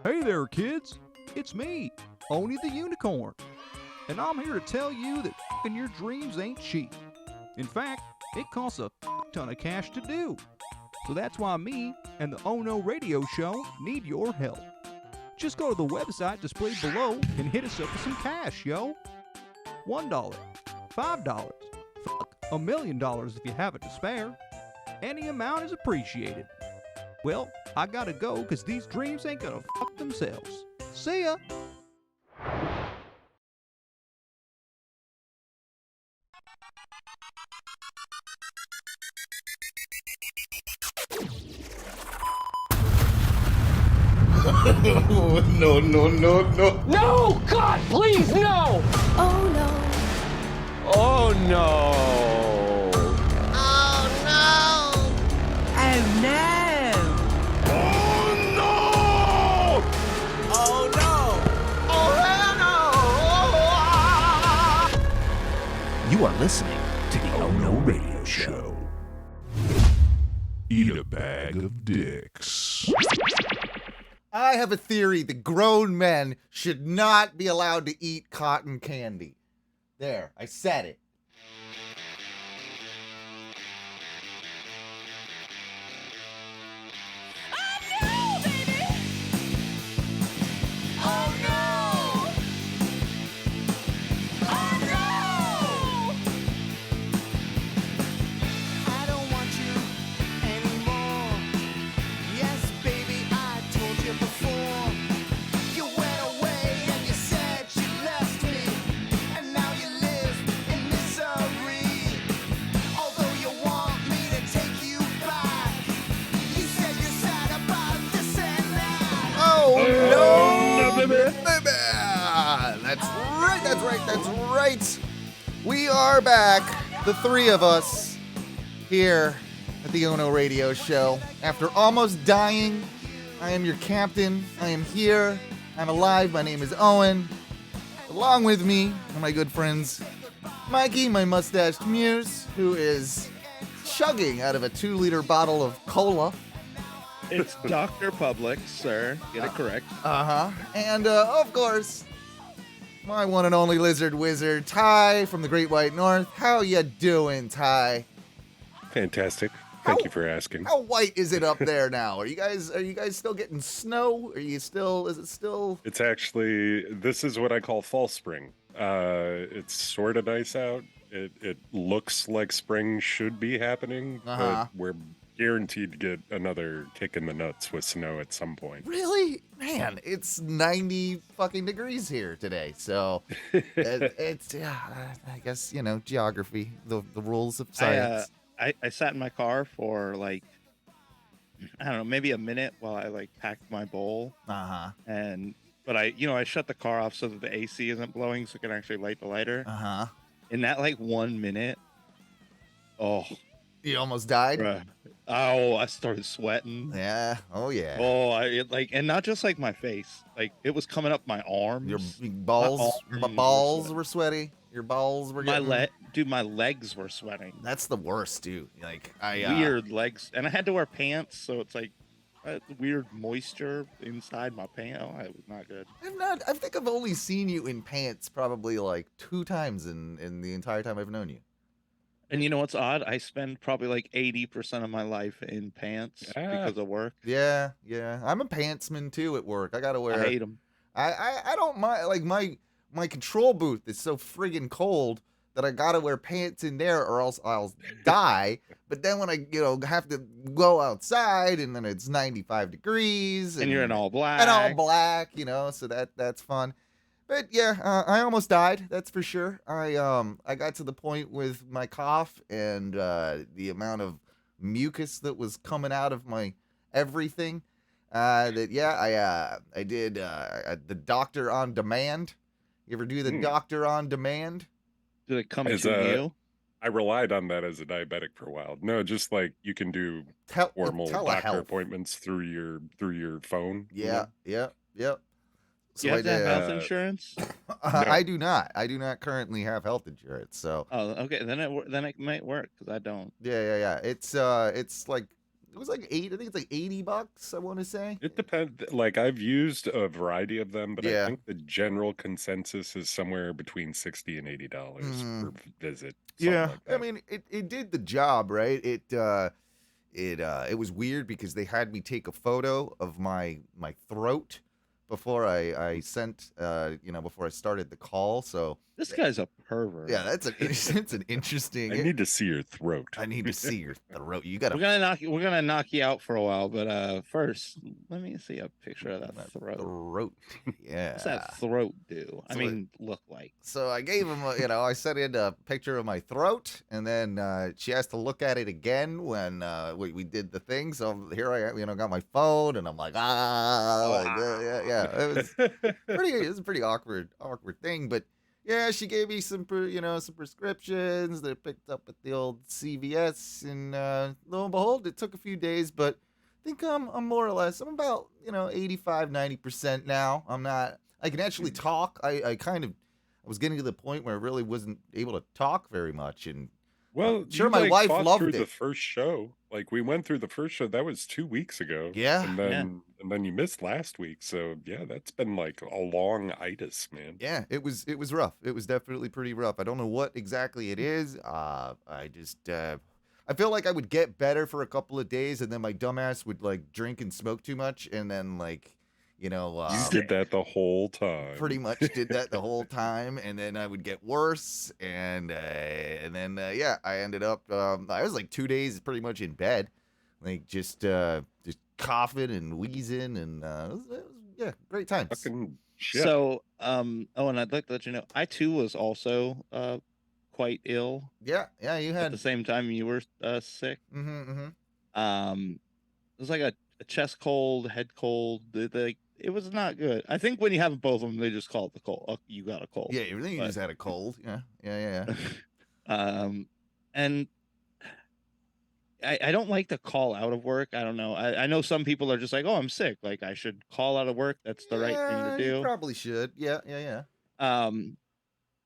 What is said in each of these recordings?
Hey there, kids. It's me, Oni the Unicorn. And I'm here to tell you that f***ing your dreams ain't cheap. In fact, it costs a ton of cash to do. So that's why me and the Oh No Radio Show need your help. Just go to the website displayed below and hit us up with some cash, yo. $1, $5, $1 million if you have it to spare. Any amount is appreciated. Well, I gotta go because these dreams ain't gonna fuck themselves. See ya! No, no, no, no. No! God, please, no! Oh no. Oh no! Oh no. Oh no! Oh no! Oh no. Oh hell no. You are listening to the Oh No Radio Show. Eat a bag of dicks. I have a theory that grown men should not be allowed to eat cotton candy. There, I said it. That's right. We are back, the three of us, here at the Ono Radio Show. After almost dying, I am your captain. I am here. I'm alive. My name is Owen. Along with me are my good friends, Mikey, my mustached muse, who is chugging out of a 2-liter bottle of cola. It's Dr. Public, sir. Get it correct. And, of course, my one and only lizard wizard, Ty, from the Great White North. How you doing, Ty? Fantastic. Thank you for asking. How white is it up there now? Are you guys still getting snow? Is it still? It's actually, this is what I call fall spring. It's sort of nice out. It looks like spring should be happening, but we're guaranteed to get another kick in the nuts with snow at some point. Really? Man, it's 90 fucking degrees here today. So it's I guess, geography, the rules of science. I sat in my car for I don't know, maybe a minute while I packed my bowl. But I shut the car off so that the AC isn't blowing so I can actually light the lighter. In that 1 minute, You almost died? bruh, I started sweating. Yeah. Oh yeah. Oh, and not just my face, it was coming up my arms. Your balls My arms balls were were sweaty. Your balls were getting... my legs were sweating. That's the worst, dude. Weird legs, and I had to wear pants, so it's weird moisture inside my pants. Oh, it was not good. I think I've only seen you in pants probably 2 times in the entire time I've known you. And you know what's odd? I spend probably 80% of my life in pants because of work. Yeah. I'm a pantsman too at work. I gotta wear. I hate them. I don't mind. My control booth is so friggin' cold that I gotta wear pants in there or else I'll die. But then when I have to go outside and then it's 95 degrees And you're in all black. so that's fun. But yeah, I almost died. That's for sure. I got to the point with my cough and the amount of mucus that was coming out of my everything. I did the doctor on demand. You ever do the doctor on demand? Did it come to you? I relied on that as a diabetic for a while. No, just you can do formal doctor appointments through your phone. Yeah. So you have to have health insurance? No. I do not. I do not currently have health insurance. So. Oh, okay. Then it might work because I don't. Yeah. It's It was like I think it's like $80, I want to say. It depends. Like, I've used a variety of them, but Yeah. I think the general consensus is somewhere between $60 and $80 per visit. Yeah, Like that. I mean, it did the job, right? It was weird because they had me take a photo of my throat before I sent before I started the call. So This guy's a pervert. yeah, it's an interesting. I need to see your throat. I need to see your throat. You got We're gonna knock you out for a while, but first, let me see a picture of that throat. throat. Yeah. What's that throat do? I So mean, look like. So I gave him, I sent in a picture of my throat, and then she has to look at it again when we did the thing. So here I am, got my phone, and I'm like, yeah. It was a pretty awkward thing, but yeah, she gave me some prescriptions that I picked up at the old CVS, and lo and behold, it took a few days, but I think I'm more or less, I'm about 85, 90% now. I can actually talk. I was getting to the point where I really wasn't able to talk very much, and well, sure, my wife loved through it. The first show, like we went through the first show, that was 2 weeks ago. Yeah, and then you missed last week, so yeah, that's been like a long itis, man. Yeah, it was rough. It was definitely pretty rough. I don't know what exactly it is. I feel like I would get better for a couple of days, and then my dumbass would like drink and smoke too much, and then like. You did that the whole time. Pretty much did that the whole time, and then I would get worse, and then I ended up. I was like 2 days pretty much in bed, like just coughing and wheezing, and it was great times. Fucking shit. So, and I'd like to let you know, I too was also quite ill. Yeah, you had at the same time you were sick. It was like a chest cold, head cold. It was not good. I think when you have both of them, they just call it the cold. You got a cold. Yeah, you just had a cold. Yeah. And I don't like to call out of work. I don't know. I know some people are just like, oh, I'm sick. Like I should call out of work. That's the right thing to do. You probably should. Yeah. I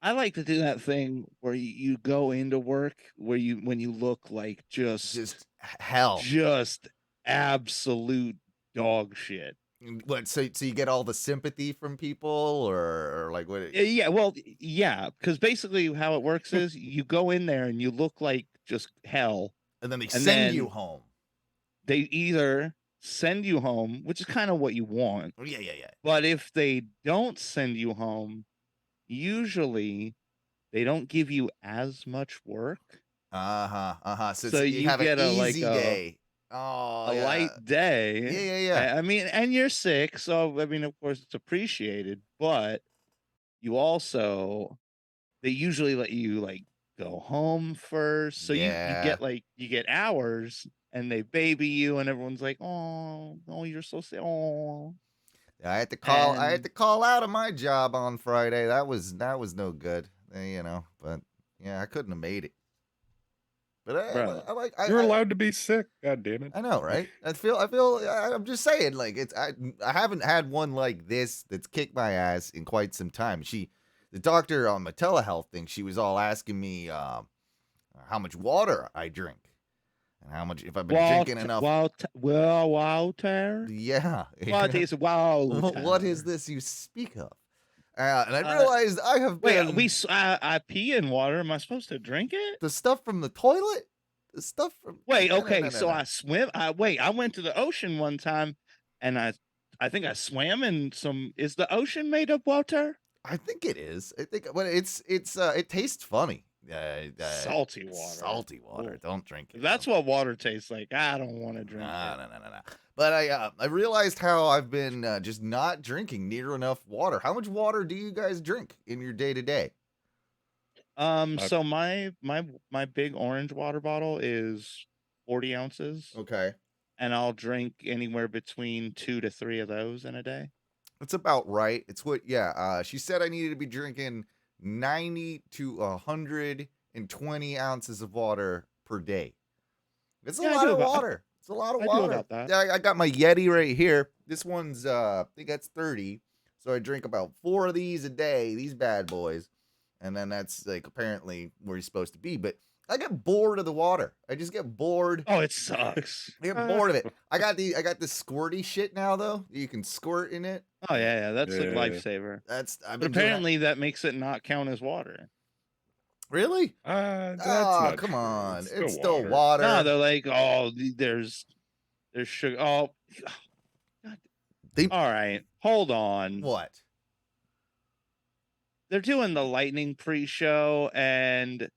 like to do that thing where you go into work when you look like just hell, just absolute dog shit. What? So you get all the sympathy from people, or like what? Yeah, well, yeah, because basically how it works is you go in there and you look like just hell, and then they send you home. They either send you home, which is kind of what you want. Yeah. But if they don't send you home, usually they don't give you as much work. So you have get an easy day. Light day. Yeah. I mean, and you're sick, so I mean, of course, it's appreciated. But you also, they usually let you like go home first, so you get hours, and they baby you, and everyone's like, oh, you're so sick. Oh. I had to call out of my job on Friday. That was no good, But yeah, I couldn't have made it. But you're allowed to be sick. God damn it! I know, right? I'm just saying, like I haven't had one like this that's kicked my ass in quite some time. The doctor on my telehealth thing, she was all asking me how much water I drink. And how much, if I've been drinking enough. Walter. Yeah. What is Walter? What is this you speak of? And I realized I have been. Wait, I pee in water. Am I supposed to drink it? The stuff from the toilet? The stuff from. Wait, okay. No. I swim. I went to the ocean one time, and I think I swam in some. Is the ocean made of water? I think it is. I think, but it tastes funny. Salty water. Salty water. Ooh. Don't drink it. If that's what water tastes like, I don't want to drink it. No. But I realized how I've been just not drinking near enough water. How much water do you guys drink in your day to day? So my big orange water bottle is 40 ounces. Okay. And I'll drink anywhere between 2 to 3 of those in a day. That's about right. It's what, she said I needed to be drinking 90 to 120 ounces of water per day. It's a lot of water. It's a lot of water. Do about that. I got my Yeti right here. This one's, I think that's 30. So I drink about 4 of these a day, these bad boys. And then that's like apparently where you're supposed to be. But I get bored of the water. I just get bored. Oh, it sucks. I get bored of it. I got this squirty shit now though. You can squirt in it. Oh yeah, that's a Yeah. lifesaver. I've But been doing apparently that makes it not count as water. that. Really? That's Oh, not come true. on. It's It's still water. No, they're like, oh, there's sugar. Oh, God. They- All right, hold on. What? They're doing the Lightning pre-show, and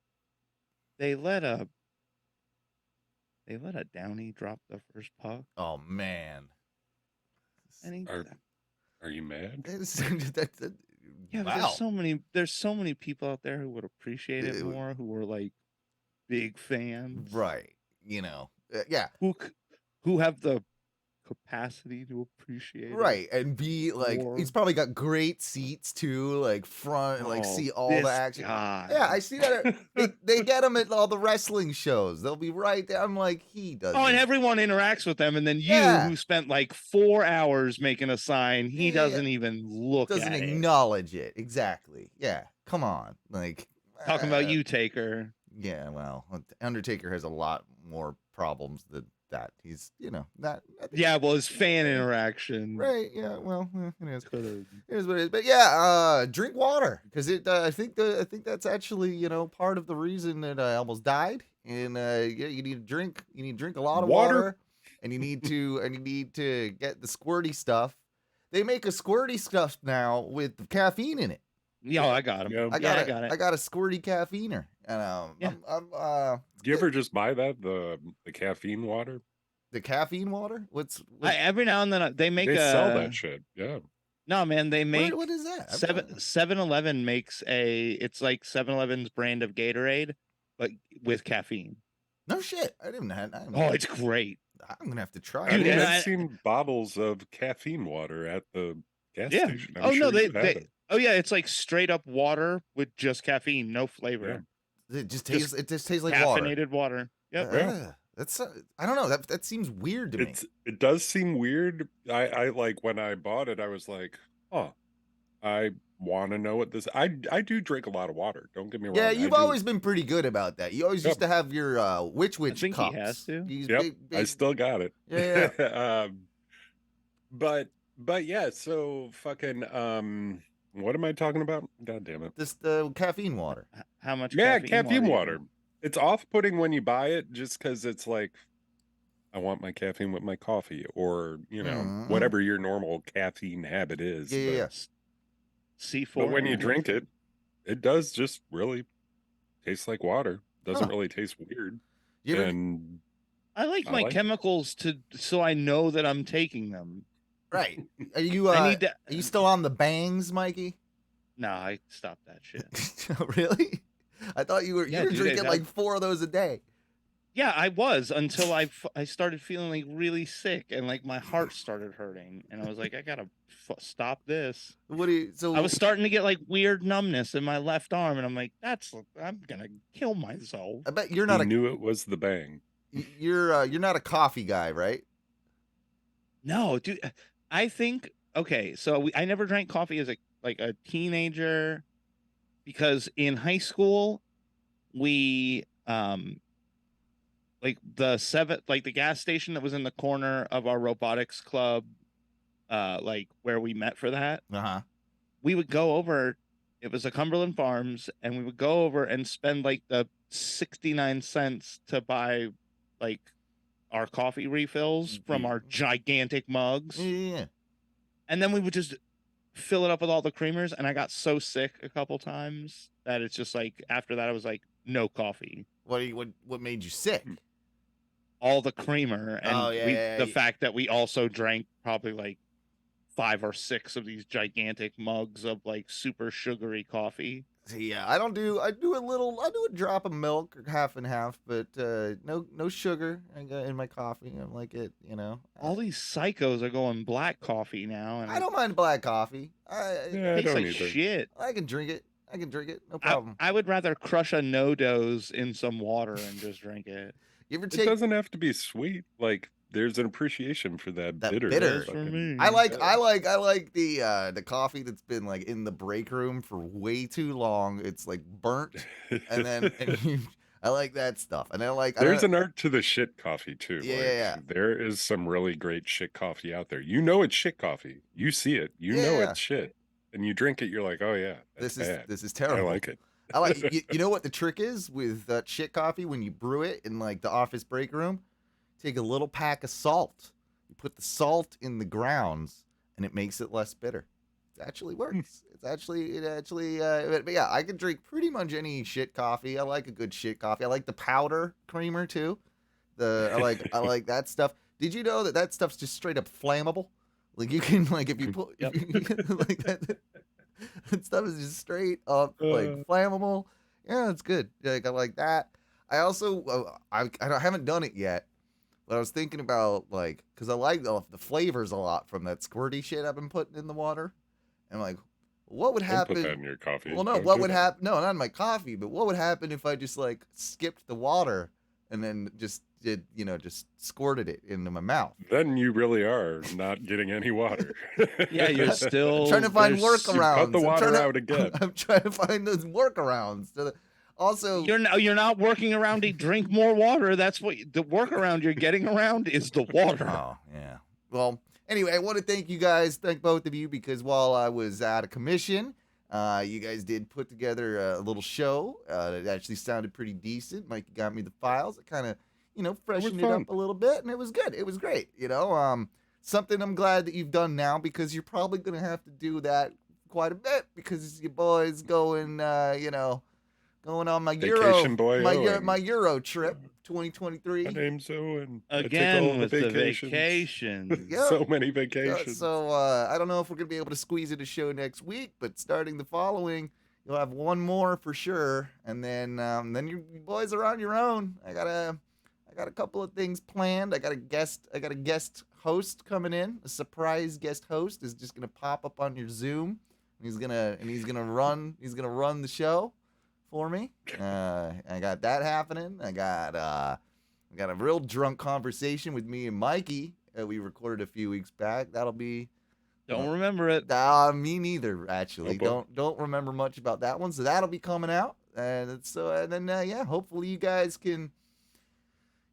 they let a Downey drop the first puck. Oh man. And he, Are you mad? yeah, but wow. there's so many people out there who would appreciate it more, who were like big fans, Right. You know. Yeah. who have the capacity to appreciate it. Right, and be like, Or- he's probably got great seats too, like front, like see all the this action. guy. Yeah, I see that. They get him at all the wrestling shows. They'll be right there. I'm like, he doesn't. Oh, and everyone interacts with them, and then you, Yeah. who spent like 4 hours making a sign, he Yeah. doesn't even look doesn't at it. acknowledge it. Exactly. Yeah. Come on. Like Talking about you, Taker. Yeah. Well, Undertaker has a lot more problems than that. He's, that. Yeah, well, his fan interaction. Right. Yeah. Well, it is. Could've- It is what it is. But yeah, drink water because it. I think that's actually part of the reason that I almost died. And yeah, you need to drink. You need to drink a lot of water, and you need to get the squirty stuff. They make a squirty stuff now with caffeine in it. Yeah, I got him. Yeah. I got it. I got a squirty caffeiner, and Yeah. Do you ever just buy that the caffeine water? the caffeine water. What's Every now and then they make They sell that shit. Yeah. No, man, they make what is that? 7-Eleven makes it's like 7-Eleven's brand of Gatorade, but with caffeine. No shit. I didn't have. Oh, it's great. I'm gonna have to try. I Dude, it. mean, and I've seen bottles of caffeine water at the gas Yeah. station. I'm Oh no, sure you've had they it. oh yeah, it's like straight up water with just caffeine, no flavor. It just tastes. It just tastes like water. Caffeinated water. Yep. That's. I don't know. That seems weird to me. It does seem weird. I like when I bought it, I was like, oh, I want to know what this. I do drink a lot of water. Don't get me wrong. Yeah, I you've do. always been pretty good about that. You always used to have your witch I think cups. he has to. These Yep, big- I still got it. Yeah. But yeah, so fucking what am I talking about? God damn it. This caffeine water. How much? Yeah, caffeine you water. want? It's off-putting when you buy it just because it's like, I want my caffeine with my coffee, or whatever your normal caffeine habit is. Yeah. C4. But when you drink it, it does just really taste like water. Doesn't really taste weird. And I like my chemicals so I know that I'm taking them. Right. Are you? I need to. Are you still on the bangs, Mikey? No, I stopped that shit. Really? I thought you were. Yeah, you were dude, drinking like 4 of those a day. Yeah, I was until I started feeling like really sick and like my heart started hurting, and I was like, I gotta stop this. What do you? So I was starting to get like weird numbness in my left arm, and I'm like, I'm gonna kill myself. I bet you're not. I knew it was the bang. You're not a coffee guy, right? No, dude. I think okay. So I never drank coffee as a teenager because in high school we like the gas station that was in the corner of our robotics club, like where we met for that. We would go over. It was a Cumberland Farms, and we would go over and spend like the 69 cents to buy like our coffee refills from our gigantic mugs. Yeah. And then we would just fill it up with all the creamers, and I got so sick a couple times that it's just like after that I was like, no coffee. What made you sick? All the creamer and the fact that we also drank probably like 5 or 6 of these gigantic mugs of like super sugary coffee. Yeah, I do a drop of milk or half and half, but no sugar in my coffee. I'm like it, All these psychos are going black coffee now, and I don't mind black coffee. it tastes like shit. I can drink it. No problem. I would rather crush a no-dose in some water and just drink it. You ever It doesn't have to be sweet. Like there's an appreciation for that bitter. For me. I like the coffee that's been like in the break room for way too long. It's like burnt, and then I like that stuff, and There's an art to the shit coffee too. Yeah. There is some really great shit coffee out there. You know it's shit coffee. You see it. You know it's shit, and you drink it. You're like, oh yeah, this is I terrible. like it. I like you know what the trick is with shit coffee when you brew it in like the office break room? Take a little pack of salt. You put the salt in the grounds, and it makes it less bitter. It actually works. But yeah, I can drink pretty much any shit coffee. I like a good shit coffee. I like the powder creamer too. I like that stuff. Did you know that stuff's just straight up flammable? Like you can if you put like that stuff is just straight up like flammable. Yeah, it's good. Like I like that. I also I haven't done it yet, but I was thinking about because I like the flavors a lot from that squirty shit I've been putting in the water. And like, what would happen? Don't put that in your coffee. Well, no, Don't what do would that. happen? No, not in my coffee, but what would happen if I just skipped the water and then just just squirted it into my mouth? Then you really are not getting any water. Yeah, you're still I'm trying to find workarounds. Cut the water out again. I'm trying to find those workarounds. Also, you're not working around to drink more water. That's what the workaround you're getting around is the water. Oh yeah. Well. Anyway, I want to thank both of you, because while I was out of commission, you guys did put together a little show. It actually sounded pretty decent. Mikey got me the files. It kind of, freshened it up a little bit, and it was good. It was great. Something I'm glad that you've done now, because you're probably going to have to do that quite a bit, because your boy's going, going on my my Euro trip. 2023. My name's Owen. Again with the vacations. Yeah. So many vacations. So I don't know if we're gonna be able to squeeze in a show next week, but starting the following, you'll have one more for sure, and then you boys are on your own. I got a couple of things planned. I got a guest host coming in. A surprise guest host is just gonna pop up on your Zoom. He's gonna run the show for me. I got that happening. I got a real drunk conversation with me and Mikey that we recorded a few weeks back. That'll be. Don't remember it. Me neither. Actually, don't remember much about that one. So that'll be coming out, and then hopefully you guys can.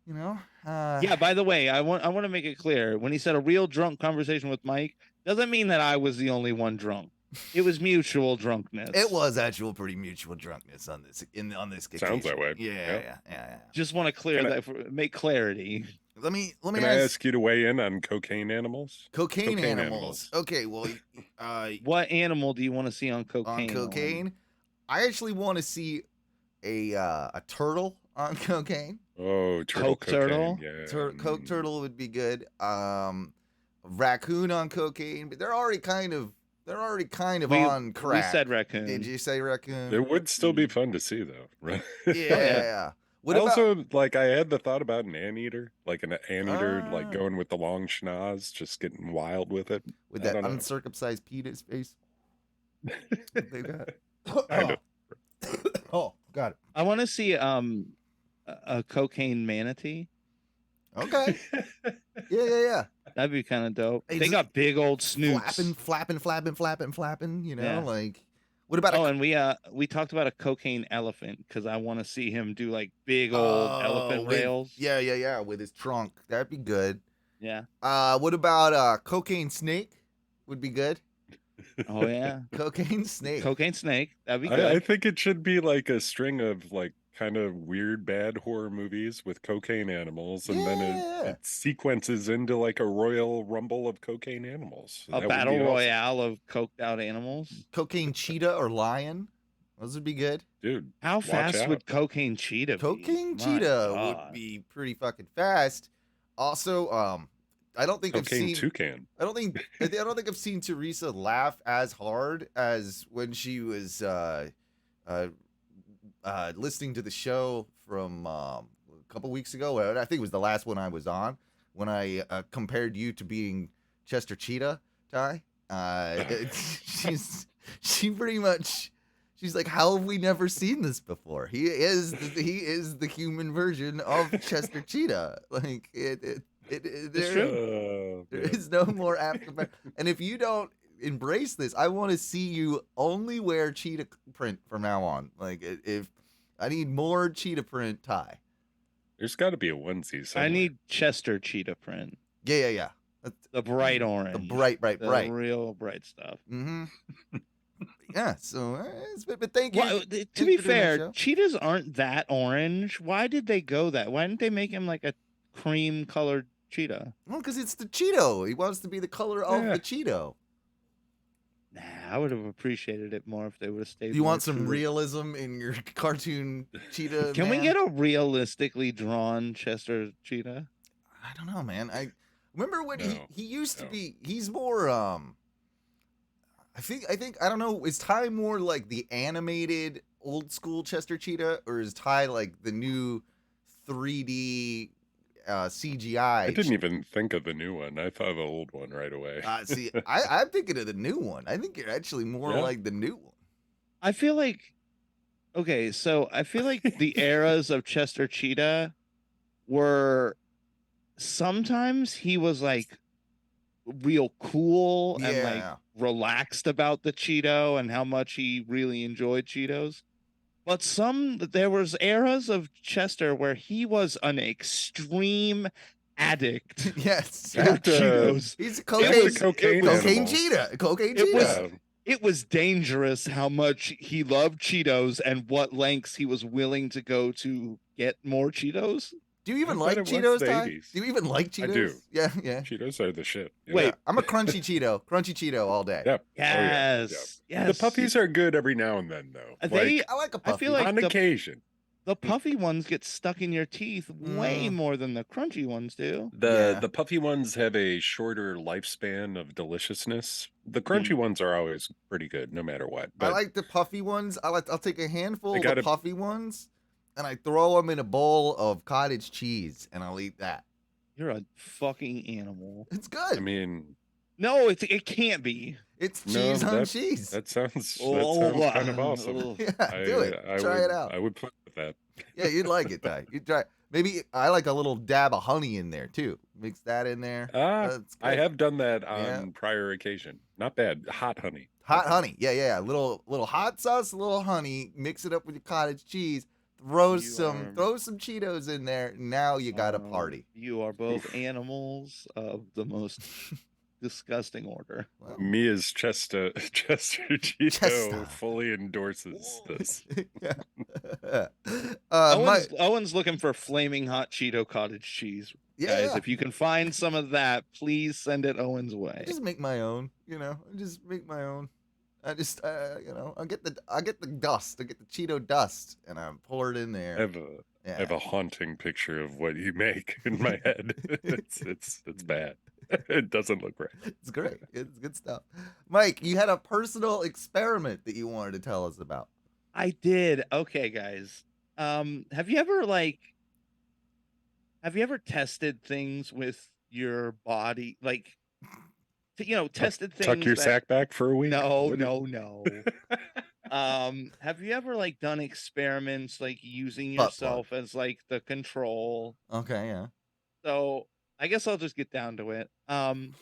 Yeah. By the way, I want to make it clear, when he said a real drunk conversation with Mike, doesn't mean that I was the only one drunk. It was mutual drunkenness. It was actual pretty mutual drunkenness on this occasion. Sounds that way. Yeah. Just want to clear make clarity. Let me Can I ask you to weigh in on cocaine animals? Cocaine animals. Okay, well, what animal do you want to see on cocaine? On cocaine, I actually want to see a turtle on cocaine. Oh, Coke turtle. Yeah. Coke turtle would be good. Raccoon on cocaine, but they're already kind of on crack. We said raccoon. Did you say raccoon? It would still be fun to see, though, right? Yeah. I had the thought about an anteater, like an anteater, like going with the long schnoz, just getting wild with it. With that uncircumcised penis face. They got. Oh, got it. I want to see a cocaine manatee. Okay. Yeah. That'd be kind of dope. They got big old snoots. Flapping. Yeah. Like, what about? And we talked about a cocaine elephant, because I want to see him do like big old elephant rails. Yeah, with his trunk. That'd be good. Yeah. What about cocaine snake? Would be good. Oh yeah. Cocaine snake. That'd be good. I think it should be like a string of like kind of weird bad horror movies with cocaine animals, and then it sequences into like a royal rumble of cocaine animals. A battle royale of coked out animals. Cocaine cheetah or lion. Those would be good. Dude, how fast would cocaine cheetah be? Cocaine cheetah would be pretty fucking fast. Also, I don't think cocaine I've seen toucan. I don't think I've seen Teresa laugh as hard as when she was listening to the show from a couple weeks ago. I think it was the last one I was on, when I compared you to being Chester Cheetah, Ty. She's like, how have we never seen this before? He is the human version of Chester Cheetah. Like there is no more apt comparison. And if you don't embrace this, I want to see you only wear cheetah print from now on. Like if I need more cheetah print tie. There's got to be a onesie somewhere. I need Chester cheetah print. Yeah. The bright orange. The bright. The real bright stuff. Mm-hmm. Yeah, so but thank you. Well, to be fair, cheetahs aren't that orange. Why did they go that? Why didn't they make him like a cream colored cheetah? Well, because it's the Cheeto. He wants to be the color of the Cheeto. Nah, I would have appreciated it more if they would have stayed. Do you want some realism in your cartoon cheetah? Can we get a realistically drawn Chester cheetah? I don't know, man. I remember when he used to be. He's more I think I don't know. Is Ty more like the animated old school Chester cheetah, or is Ty like the new 3D CGI? I didn't even think of the new one. I thought of the old one right away. See, I'm thinking of the new one. I think you're actually more like the new one. I feel like, okay, so I feel like the eras of Chester cheetah were sometimes he was like real cool and like relaxed about the Cheeto and how much he really enjoyed Cheetos. But there was eras of Chester where he was an extreme addict. Yes. For Cheetos. He's a cocaine cheetah. Cocaine It cheetah. It was dangerous how much he loved Cheetos and what lengths he was willing to go to get more Cheetos. Do you even like Cheetos, Ty? Do you even like Cheetos? I do. Yeah. Cheetos are the shit. Yeah. Wait, I'm a crunchy Cheeto all day. Yeah. Yes. The puppies are good every now and then, though. I like a puffy. I feel like on occasion. The puffy ones get stuck in your teeth way more than the crunchy ones do. The puffy ones have a shorter lifespan of deliciousness. The crunchy ones are always pretty good, no matter what. But I like the puffy ones. I'll take a handful of the puffy ones, and I throw them in a bowl of cottage cheese, and I'll eat that. You're a fucking animal. It's good. I mean, no, it can't be. It's cheese on cheese. That sounds kind of awesome. Yeah, do it. Try it out. I would play with that. Yeah, you'd like it, Ty. You'd try. Maybe I like a little dab of honey in there too. Mix that in there. I have done that on prior occasion. Not bad. Hot honey. Hot honey. Yeah. Little hot sauce, a little honey. Mix it up with your cottage cheese. Throw some Cheetos in there. Now you got a party. You are both animals of the most disgusting order. Well, me as Chester Cheeto fully endorses this. Owens looking for flaming hot Cheeto cottage cheese. Yeah, guys, if you can find some of that, please send it Owens' way. I just make my own. I just I get the dust. I get the Cheeto dust, and I pour it in there. I have a haunting picture of what you make in my head. It's bad. It doesn't look right. It's great. It's good stuff. Mike, you had a personal experiment that you wanted to tell us about. I did. Okay, guys. Have you ever tested things with your body? Like, tested things. Tuck your sack back for a week? No. Have you ever done experiments using yourself as the control? Okay, yeah. So I guess I'll just get down to it. I've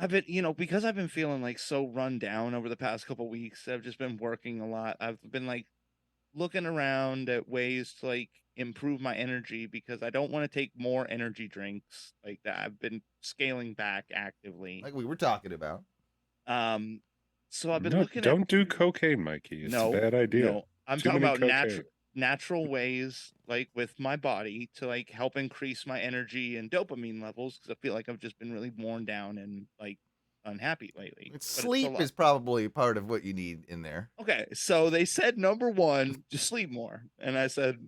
been, because I've been feeling so run down over the past couple weeks. I've just been working a lot. I've been looking around at ways to improve my energy because I don't want to take more energy drinks like that. I've been scaling back actively, like we were talking about. So I've been looking. Don't do cocaine, Mikey. It's a bad idea. No, I'm talking about natural ways, with my body to help increase my energy and dopamine levels because I feel like I've just been really worn down and unhappy lately. Sleep is probably part of what you need in there. Okay, so they said number one, just sleep more, and I said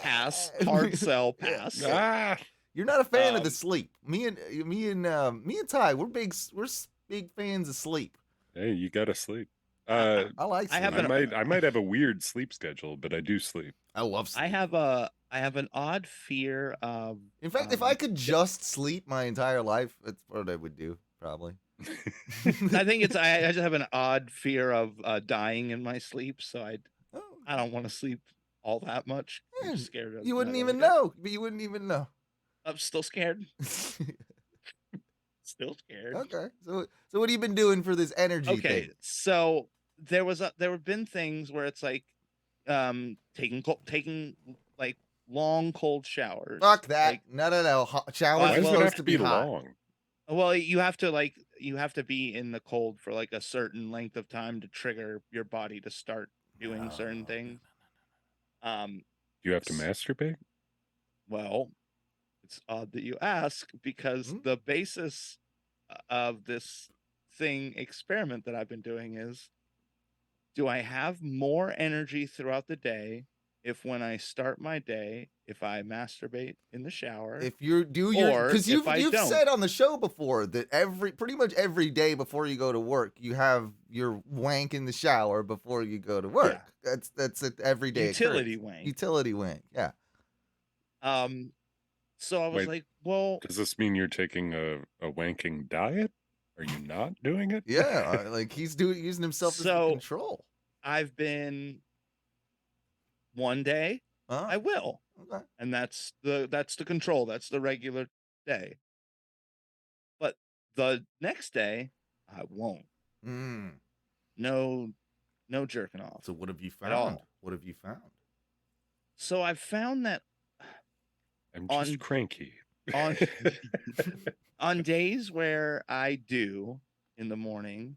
pass, hard sell, pass. You're not a fan of the sleep. Me and Ty, we're big fans of sleep. Hey, you gotta sleep. I like sleep. I might have a weird sleep schedule, but I do sleep. I love sleep. I have an odd fear of. In fact, if I could just sleep my entire life, that's what I would do, probably. I think I just have an odd fear of dying in my sleep, so I don't want to sleep all that much. I'm scared of. You wouldn't even know. But you wouldn't even know. I'm still scared. Still scared. Okay. So what have you been doing for this energy thing? So there have been things where it's taking like long cold showers. Fuck that. Like, No. Showers Why are does it supposed have to to be be hot. long? well, you have to be in the cold for like a certain length of time to trigger your body to start doing certain things. You have to masturbate? Well, it's odd that you ask because the basis of this experiment that I've been doing is, do I have more energy throughout the day if when I start my day, if I masturbate in the shower? If you do your, or because if I you've don't. said on the show before that pretty much every day before you go to work, you have your wank in the shower before you go to work. Yeah. That's an everyday Utility occurrence. wank. Utility wank. Yeah. So I was Wait, like, well, does this mean you're taking a wanking diet? Are you not doing it? Yeah, like he's using himself as the control. I've been one day, I will. Okay. And that's the control. That's the regular day. But the next day, I won't. No jerking off. So what have you at found? all. What have you found? So I've found that I'm just cranky. On days where I do in the morning,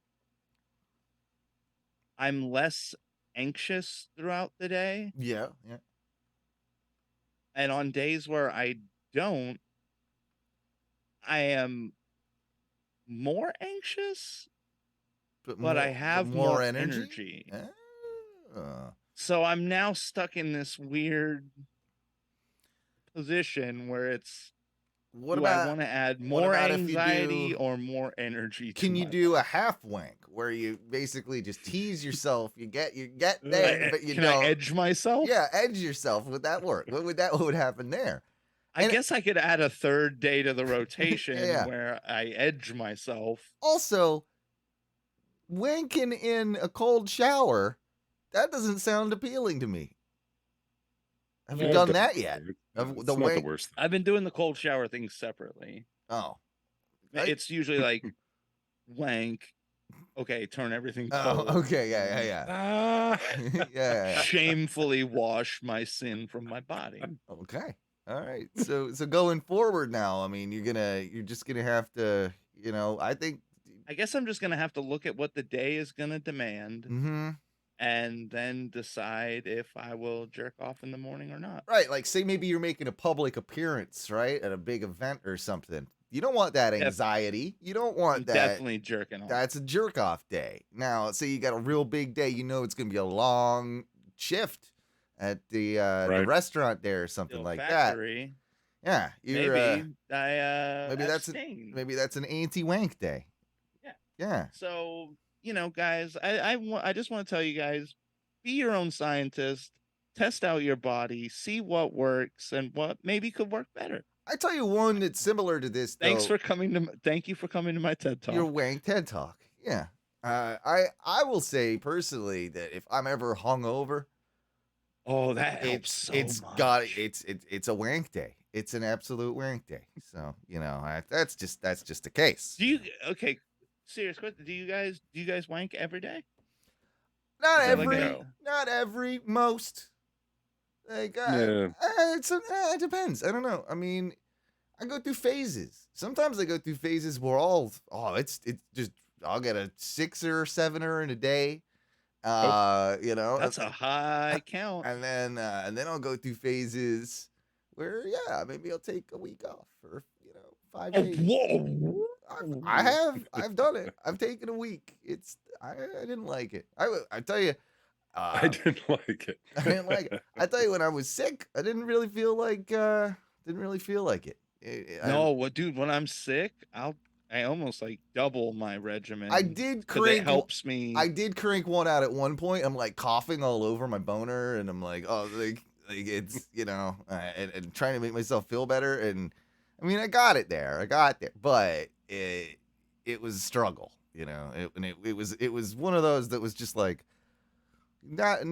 I'm less anxious throughout the day. Yeah. And on days where I don't, I am more anxious, but I have more energy. So I'm now stuck in this weird position where it's, I want to add more anxiety or more energy? Can you do a half wank where you basically just tease yourself? You get there, but you Can don't. I edge myself? Yeah, edge yourself. Would that work? What would happen there? I guess I could add a third day to the rotation Yeah. where I edge myself. Also, wanking in a cold shower, that doesn't sound appealing to me. Have you done that yet? It's not the worst thing. I've been doing the cold shower thing separately. Oh. It's usually like wank. Okay, turn everything cold. Oh, okay, yeah. Yeah. Shamefully wash my sin from my body. Okay. All right. So going forward now, I mean, you're just gonna have to, I guess I'm just gonna have to look at what the day is gonna demand. And then decide if I will jerk off in the morning or not. Right, like say maybe you're making a public appearance, right, at a big event or something. You don't want that anxiety. You don't want that. Definitely jerking off. That's a jerk off day. Now, say you got a real big day, it's going to be a long shift at the restaurant there or something like factory. that. Yeah, maybe that's an anti-wank day. Yeah. So, guys, I just want to tell you guys, be your own scientist, test out your body, see what works and what maybe could work better. I tell you one that's similar to this. Thank you for coming to my TED Talk. Your wank TED Talk. Yeah. I will say personally that if I'm ever hungover, that helps it's a wank day. It's an absolute wank day. So, that's just the case. Serious question. Do you guys wank every day? Not every, most. Like, it depends. I don't know. I mean, I go through phases. Sometimes I go through phases where it's just, I'll get a 6 or 7er in a day. That's a high count. And then I'll go through phases where, maybe I'll take a week off for, 5 days. Whoa. I've done it. I've taken a week. I didn't like it. I tell you, I didn't like it. I didn't like it. I tell you, when I was sick, I didn't really feel like it. Dude, when I'm sick, I almost like double my regimen. I did crank. It helps me. I did crank one out at one point. I'm like coughing all over my boner, and I'm like, like it's and trying to make myself feel better. And I mean, I got there, but it was a struggle, it was one of those that was just like not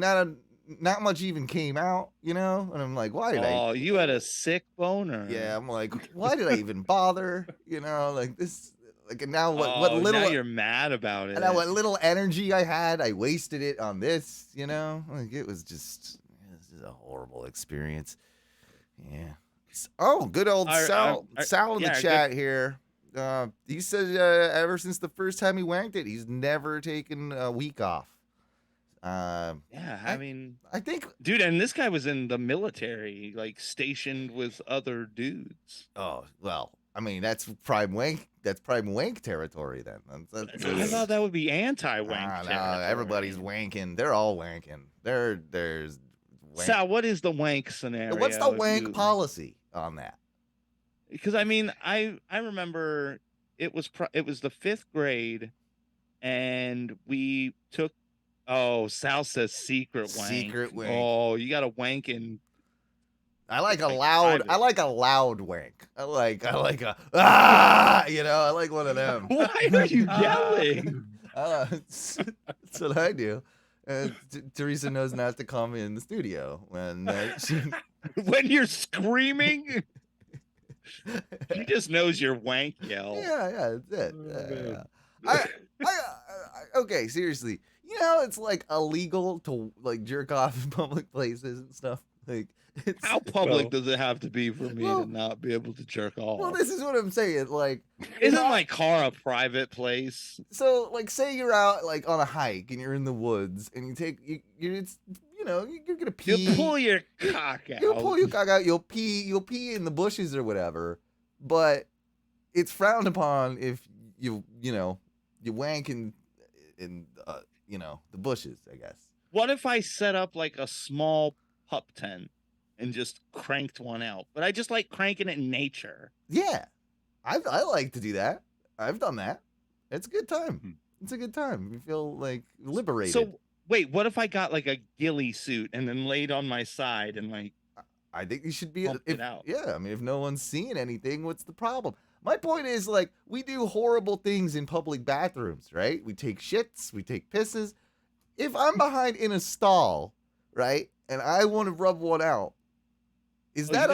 much even came out, and I'm like, why did I? Oh, you had a sick boner. Yeah, I'm like, why did I even bother? Like this, Like now, what little now you're mad about it. and now what little energy I had, I wasted it on this. You know, like it was just a horrible experience. Yeah. Oh, good old Sal in the chat here. He said ever since the first time he wanked it, he's never taken a week off. I mean, I think, dude, and this guy was in the military, like stationed with other dudes. Oh well, I mean that's prime wank. That's prime wank territory then. I thought that would be anti-wank. No, everybody's wanking. They're all wanking. There's. Wank. Sal, what is the wank scenario? What's the wank policy on that? Because I mean, I remember it was the 5th grade, and we took. Oh, Sal says secret wank. Secret wank. Oh, you got a wank in. I like a loud. I like a loud wank. I like a you know. I like one of them. Why are you yelling? That's what I do. Teresa knows not to call me in the studio when when you're screaming. She just knows your wank yell. Yeah, that's it. Okay, seriously. You know, it's like illegal to like jerk off in public places and stuff. Like, how public does it have to be for me to not be able to jerk off? Well, this is what I'm saying. Like, isn't my car a private place? So, like, say you're out like on a hike and you're in the woods and you're gonna pee. You'll pull your cock out. You'll pull your cock out. You'll pee in the bushes or whatever. But it's frowned upon if you wank in the bushes, I guess. What if I set up like a small pup tent and just cranked one out? But I just like cranking it in nature. Yeah, I like to do that. I've done that. It's a good time. It's a good time. You feel like liberated. So wait, what if I got like a ghillie suit and then laid on my side and like? I think you should be. Out. Yeah, I mean, if no one's seeing anything, what's the problem? My point is, like, we do horrible things in public bathrooms, right? We take shits, we take pisses. If I'm behind in a stall, right, and I want to rub one out, is that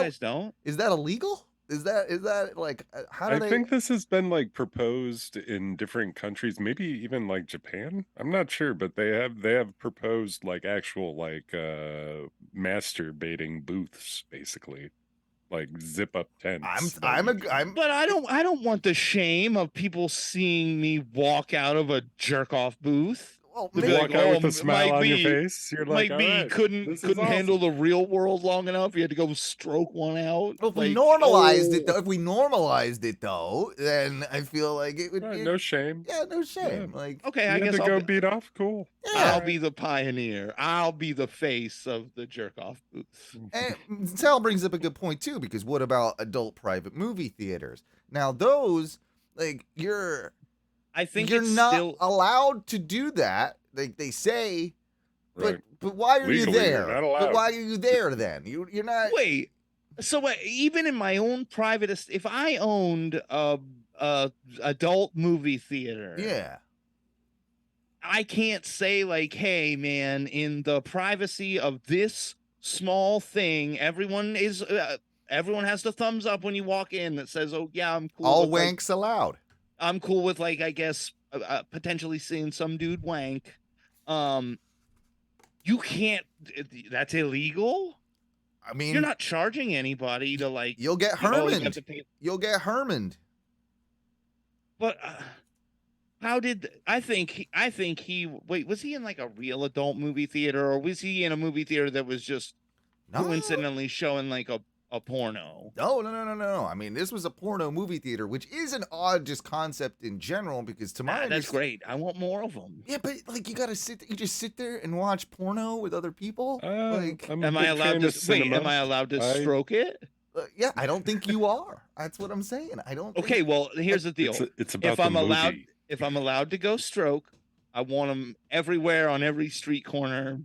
illegal? Is that like how do I think this has been like proposed in different countries, maybe even like Japan. I'm not sure, but they have proposed like actual like masturbating booths, basically. Like zip up tents. But I don't want the shame of people seeing me walk out of a jerk off booth. Well, walk out with a smile on your face. You're like, Mike B couldn't handle the real world long enough. You had to go stroke one out. Well, if we normalized it though, then I feel like it would be no shame. Yeah, no shame. Yeah. Like, okay, I guess I'll go beat off. Cool. Yeah. I'll be the pioneer. I'll be the face of the jerk off booth. And Sal brings up a good point too, because what about adult private movie theaters? Now those, like, you're not allowed to do that. Like they say, right. but why are Legally, you there? you're not allowed. But why are you there then? You're not. Wait. So even in my own private, if I owned a adult movie theater, yeah, I can't say like, hey man, in the privacy of this small thing, everyone has the thumbs up when you walk in that says, oh yeah, I'm cool. All wanks allowed. I'm cool with, like, I guess potentially seeing some dude wank. You can't. That's illegal. I mean, you're not charging anybody to like. You'll get Hermaned. You'll get Hermaned. But how did I think he? Wait, was he in like a real adult movie theater, or was he in a movie theater that was just coincidentally showing like a porno? No. I mean, this was a porno movie theater, which is an odd just concept in general, because to my that's great. I want more of them. Yeah, but like you just sit there and watch porno with other people. Like, am I allowed to wait? Am I allowed to stroke it? Yeah, I don't think you are. That's what I'm saying. I don't. Okay, well, here's the deal. It's about the movie. If I'm allowed to go stroke, I want them everywhere on every street corner.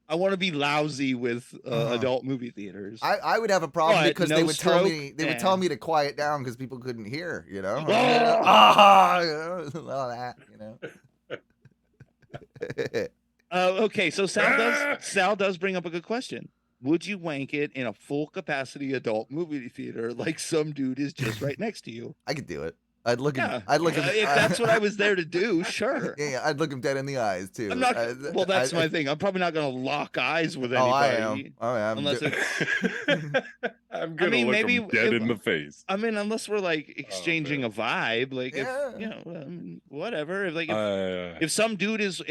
I want to be lousy with adult movie theaters. I would have a problem because they would tell me to quiet down because people couldn't hear, you know. All that, you know. Okay, so Sal does bring up a good question. Would you wank it in a full capacity adult movie theater like some dude is just right next to you? I could do it. I'd look him. Yeah, I'd look him. if that's what I was there to do, sure. Yeah, I'd look him dead in the eyes too. I'm not. Well, that's my thing. I'm probably not going to lock eyes with anybody. I am. Unless I'm gonna look him dead in the face. I mean, unless we're like exchanging a vibe, like whatever. If some dude is,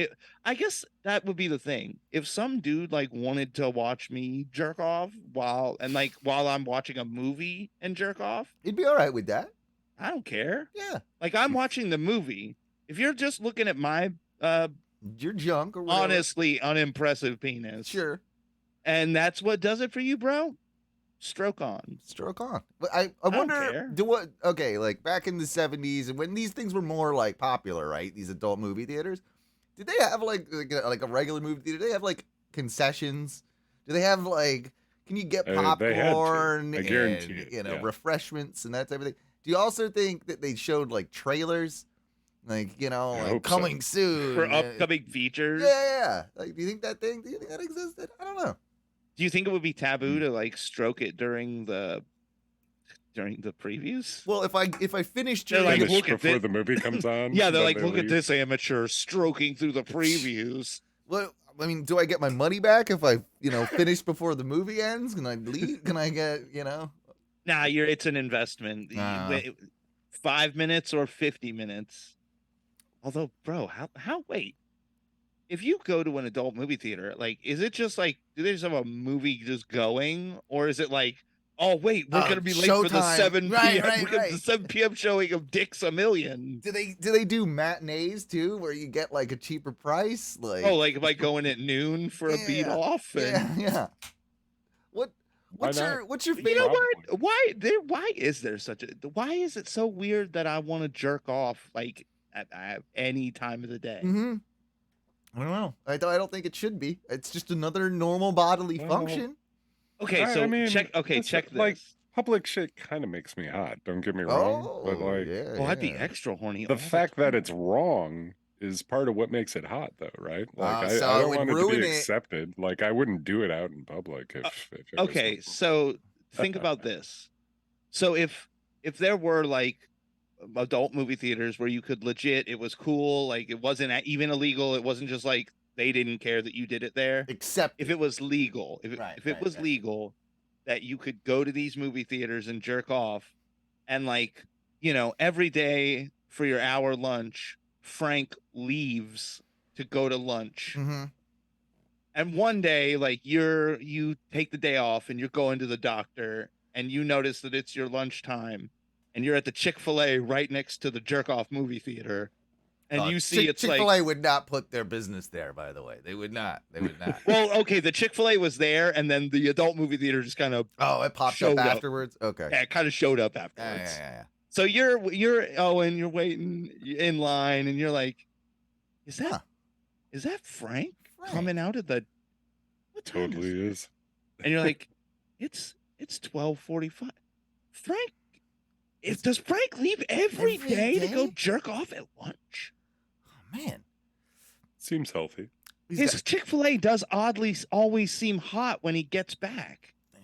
I guess that would be the thing. If some dude like wanted to watch me jerk off while I'm watching a movie and jerk off, he'd be all right with that. I don't care. Yeah. Like I'm watching the movie. If you're just looking at my your junk or whatever. Honestly unimpressive penis. Sure. And that's what does it for you, bro? Stroke on. Stroke on. But I wonder like back in the 70s and when these things were more like popular, right? These adult movie theaters. Did they have like a regular movie theater? Did they have like concessions? Do they have like can you get popcorn I guarantee and refreshments and that type of thing? Do you also think that they showed like trailers, like like coming soon for upcoming features? Yeah. Like, do you think that existed? I don't know. Do you think it would be taboo to like stroke it during the previews? Well, if I finish, they're like, look before the movie comes on. Yeah, they're like, look at this amateur stroking through the previews. Well, I mean, do I get my money back if I finish before the movie ends? Can I leave? Can I get Nah, it's an investment. 5 minutes or 50 minutes. Although, bro, how wait? If you go to an adult movie theater, like, is it just like, do they just have a movie just going? Or is it like, oh, wait, we're going to be late for the 7 p.m. The 7 p.m. showing of Dicks a Million. Do they do matinees too, where you get like a cheaper price? Like, oh, like going at noon for a beat off? And... Yeah. What's your favorite? You know what? Why is it so weird that I want to jerk off like at any time of the day? Mm-hmm. I don't know. I don't think it should be. It's just another normal bodily function. Okay, so check this. Like public shit kind of makes me hot. Don't get me wrong, but like, I'd be extra horny. The fact that it's wrong is part of what makes it hot, though, right? Like, so I don't want it to be it. accepted. Like, I wouldn't do it out in public if it okay, so think about this. So if there were like adult movie theaters where you could legit, it was cool, like it wasn't even illegal. It wasn't just like they didn't care that you did it there. Except if it was legal, if it was legal that you could go to these movie theaters and jerk off, and like every day for your hour lunch, Frank leaves to go to lunch. Mm-hmm. And one day, like you take the day off and you're going to the doctor and you notice that it's your lunchtime and you're at the Chick-fil-A right next to the jerk off movie theater. And you see it's Chick-fil-A like would not put their business there, by the way. They would not. Well, okay, the Chick-fil-A was there and then the adult movie theater just kind of it popped up afterwards. Okay. Yeah, it kind of showed up afterwards. Yeah. So you're Owen, you're waiting in line and you're like, is that Frank coming out of the what time totally is? And you're like, it's 12:45. Frank, does Frank leave every day to go jerk off at lunch? Oh man. Seems healthy. His Chick-fil-A does oddly always seem hot when he gets back. Yeah,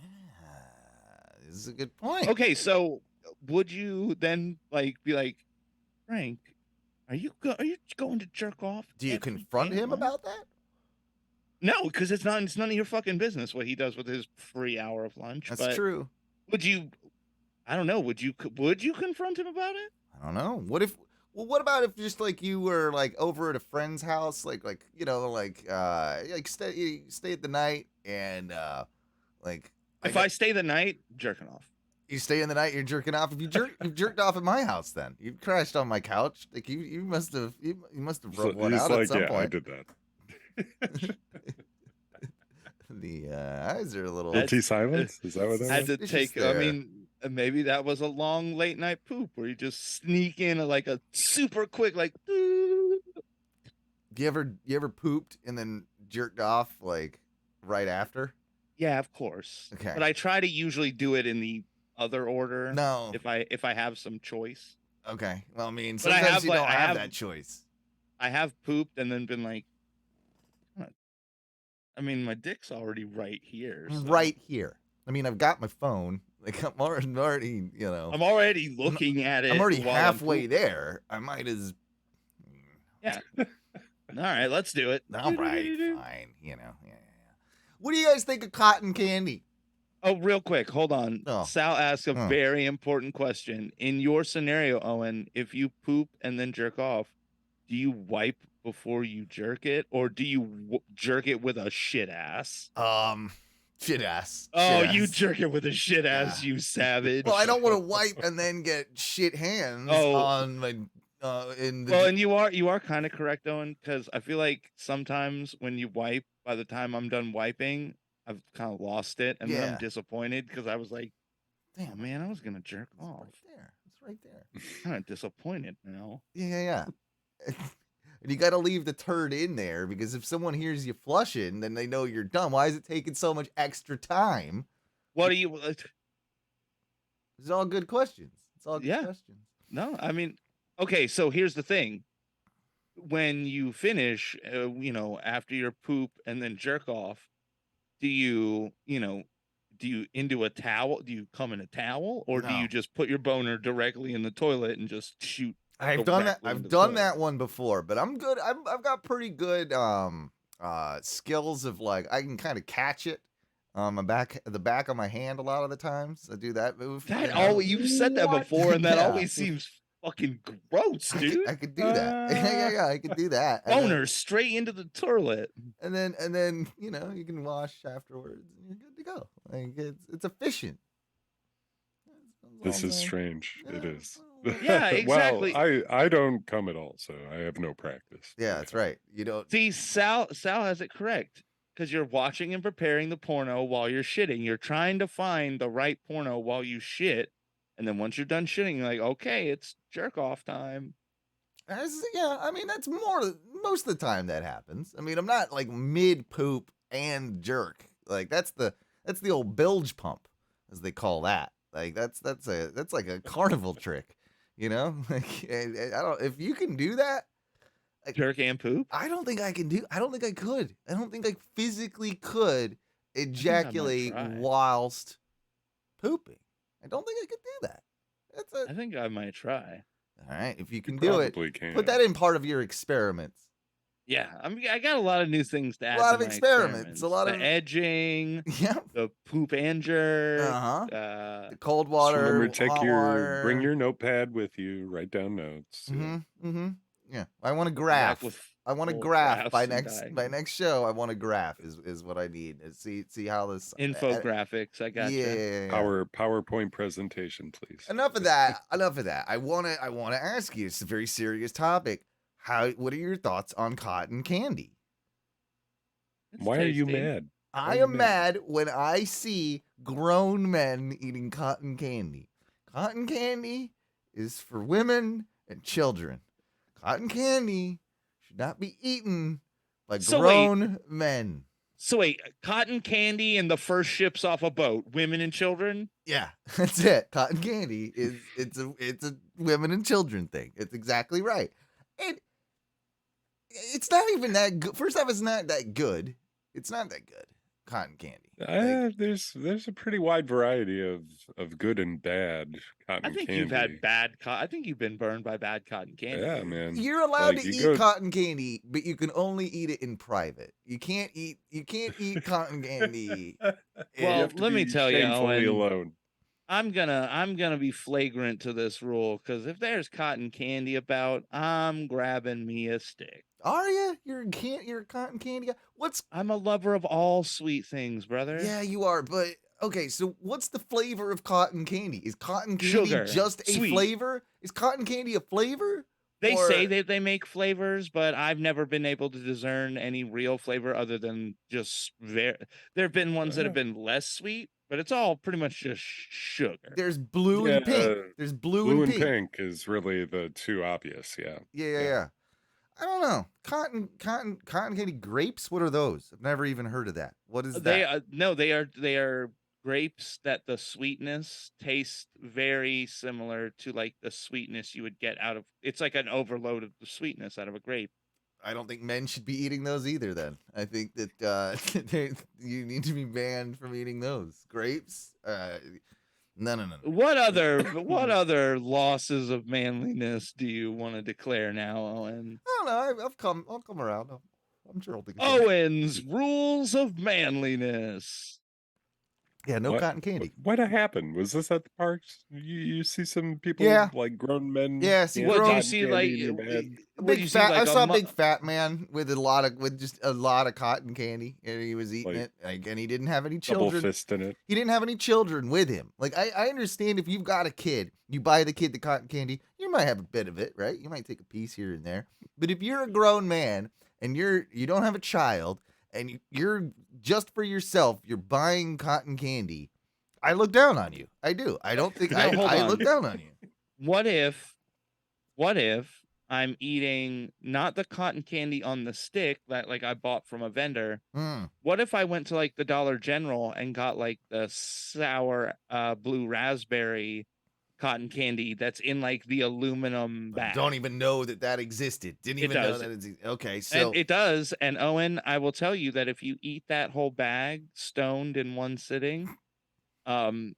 this is a good point. Okay, so would you then like be like, Frank, are you going to jerk off? Do you confront him about that? No, because it's none of your fucking business what he does with his free hour of lunch. That's true. Would you? I don't know. Would you confront him about it? I don't know. What about if just like you were like over at a friend's house, like stay at the night and like. If I stay the night, jerking off. You stay in the night, you're jerking off. If you jerked off at my house, then you crashed on my couch. Like you must have rubbed one out at some point. I did that. The eyes are a little. Guilty silence. Is that what that? I had to take. I mean, maybe that was a long late night poop where you just sneak in like a super quick like. You ever pooped and then jerked off like right after? Yeah, of course. Okay. But I try to usually do it in the other order. No. If I have some choice. Okay. Well, I mean, sometimes you don't have that choice. I have pooped and then been like, I mean, my dick's already right here. So. Right here. I mean, I've got my phone. Like I'm already, I'm already looking at it. I'm already while halfway pooping. there. I might as. Yeah. All right, let's do it. All right, fine. Yeah. What do you guys think of cotton candy? Oh, real quick, hold on. Oh. Sal asked a very important question. In your scenario, Owen, if you poop and then jerk off, do you wipe before you jerk it, or do you jerk it with a shit ass? Shit ass. Oh, shit you ass. jerk it with a shit ass, you savage. Well, I don't want to wipe and then get shit hands on my. And you are kind of correct, Owen, because I feel like sometimes when you wipe, by the time I'm done wiping, I've kind of lost it, and then I'm disappointed because I was like, "Damn, man, I was gonna jerk off." It's right there. Kind of disappointed now. Yeah. And you got to leave the turd in there because if someone hears you flushing, then they know you're done. Why is it taking so much extra time? What are you? It's all good questions. It's all good questions. No, I mean, okay. So here's the thing: when you finish, after your poop and then jerk off, do you into a towel? Do you come in a towel, or do you just put your boner directly in the toilet and just shoot? I've done that. I've done that one before, but I'm good. I've got pretty good skills of like I can kind of catch it on the back of my hand a lot of the times. I do that move. You've said that before, and that always seems fucking gross, dude. I could do that. Yeah, I could do that. Boner straight into the toilet, and then you can wash afterwards, and you're good to go. Like it's efficient. This is strange. It is. Yeah, exactly. Well, I don't come at all, so I have no practice. Yeah, that's right. You don't see. Sal has it correct because you're watching and preparing the porno while you're shitting. You're trying to find the right porno while you shit, and then once you're done shitting, you're like, okay, it's jerk off time. I mean that's most of the time that happens. I mean I'm not like mid poop and jerk. Like that's the old bilge pump as they call that. Like that's like a carnival trick. Like I don't. If you can do that, like, jerk and poop. I don't think I can do. I don't think I could. I don't think I physically could ejaculate whilst pooping. I don't think I could do that. I think I might try. All right, if you can do it, can. Put that in part of your experiments. Yeah, I got a lot of new things to add. A lot of experiments. A lot of edging. Yeah. The poop and jerk. The cold water. Just remember, bring your notepad with you. Write down notes. Yeah, I want a graph. I want a graph by next show. I want a graph is what I need. See how this infographics. I got yeah. PowerPoint presentation, please. Enough of that. I want to ask you. It's a very serious topic. What are your thoughts on cotton candy? Why are you mad? I am mad when I see grown men eating cotton candy. Cotton candy is for women and children. Cotton candy should not be eaten by grown men. So wait, cotton candy and the first ships off a boat, women and children? Yeah, that's it. Cotton candy it's a women and children thing. It's exactly right. It's not even that good. First off, it's not that good. It's not that good. Cotton candy. There's a pretty wide variety of good and bad cotton candy. I think you've had I think you've been burned by bad cotton candy. Yeah, man. You're allowed to eat cotton candy, but you can only eat it in private. You can't eat cotton candy. Well, let me tell you, Owen, alone. I'm gonna be flagrant to this rule because if there's cotton candy about, I'm grabbing me a stick. Are you? You're a cotton candy guy? I'm a lover of all sweet things, brother. Yeah, you are. But okay, so what's the flavor of cotton candy? Is cotton candy just a flavor? Is cotton candy a flavor? They say that they make flavors, but I've never been able to discern any real flavor other than just there have been ones that have been less sweet, but it's all pretty much just sugar. There's blue and pink. There's blue and pink is really the two obvious. Yeah. I don't know. Cotton candy grapes. What are those? I've never even heard of that. What is that? They are grapes that the sweetness tastes very similar to like the sweetness you would get out of. It's like an overload of the sweetness out of a grape. I don't think men should be eating those either. Then I think that you need to be banned from eating those grapes. No. What other losses of manliness do you want to declare now, Owen? I don't know. I'll come around. I'm sure I'll think. Owen's rules of manliness. Yeah, no cotton candy. What happened? Was this at the parks? You see some people, like grown men? Yeah, what do you see? Like big fat. I saw a big fat man with just a lot of cotton candy, and he was eating it. And he didn't have any children. Double fist in it. He didn't have any children with him. Like I understand if you've got a kid, you buy the kid the cotton candy. You might have a bit of it, right? You might take a piece here and there. But if you're a grown man and you don't have a child, and you're just for yourself, you're buying cotton candy, I look down on you. I do. I don't think I look down on you. What if I'm eating not the cotton candy on the stick that like I bought from a vendor? What if I went to like the Dollar General and got like the sour blue raspberry cotton candy that's in like the aluminum bag? Don't even know that existed. Didn't even know that existed. Okay, so and it does. And Owen, I will tell you that if you eat that whole bag stoned in one sitting, you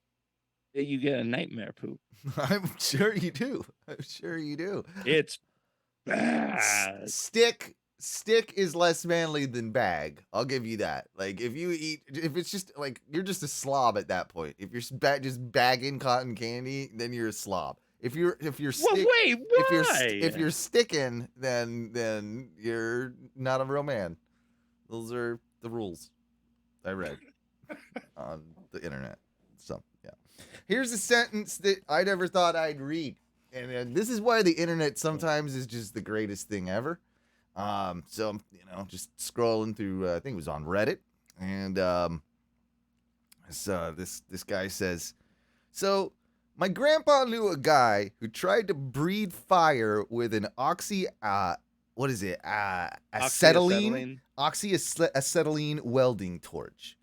get a nightmare poop. I'm sure you do. It's bad. Stick is less manly than bag. I'll give you that. Like if it's just like you're just a slob at that point. If you're just bagging cotton candy, then you're a slob. If you're sticking, then you're not a real man. Those are the rules I read on the internet. So yeah, here's a sentence that I never thought I'd read, and this is why the internet sometimes is just the greatest thing ever. So I'm just scrolling through. I think it was on Reddit, and this guy says, so my grandpa knew a guy who tried to breathe fire with an Oxy acetylene welding torch.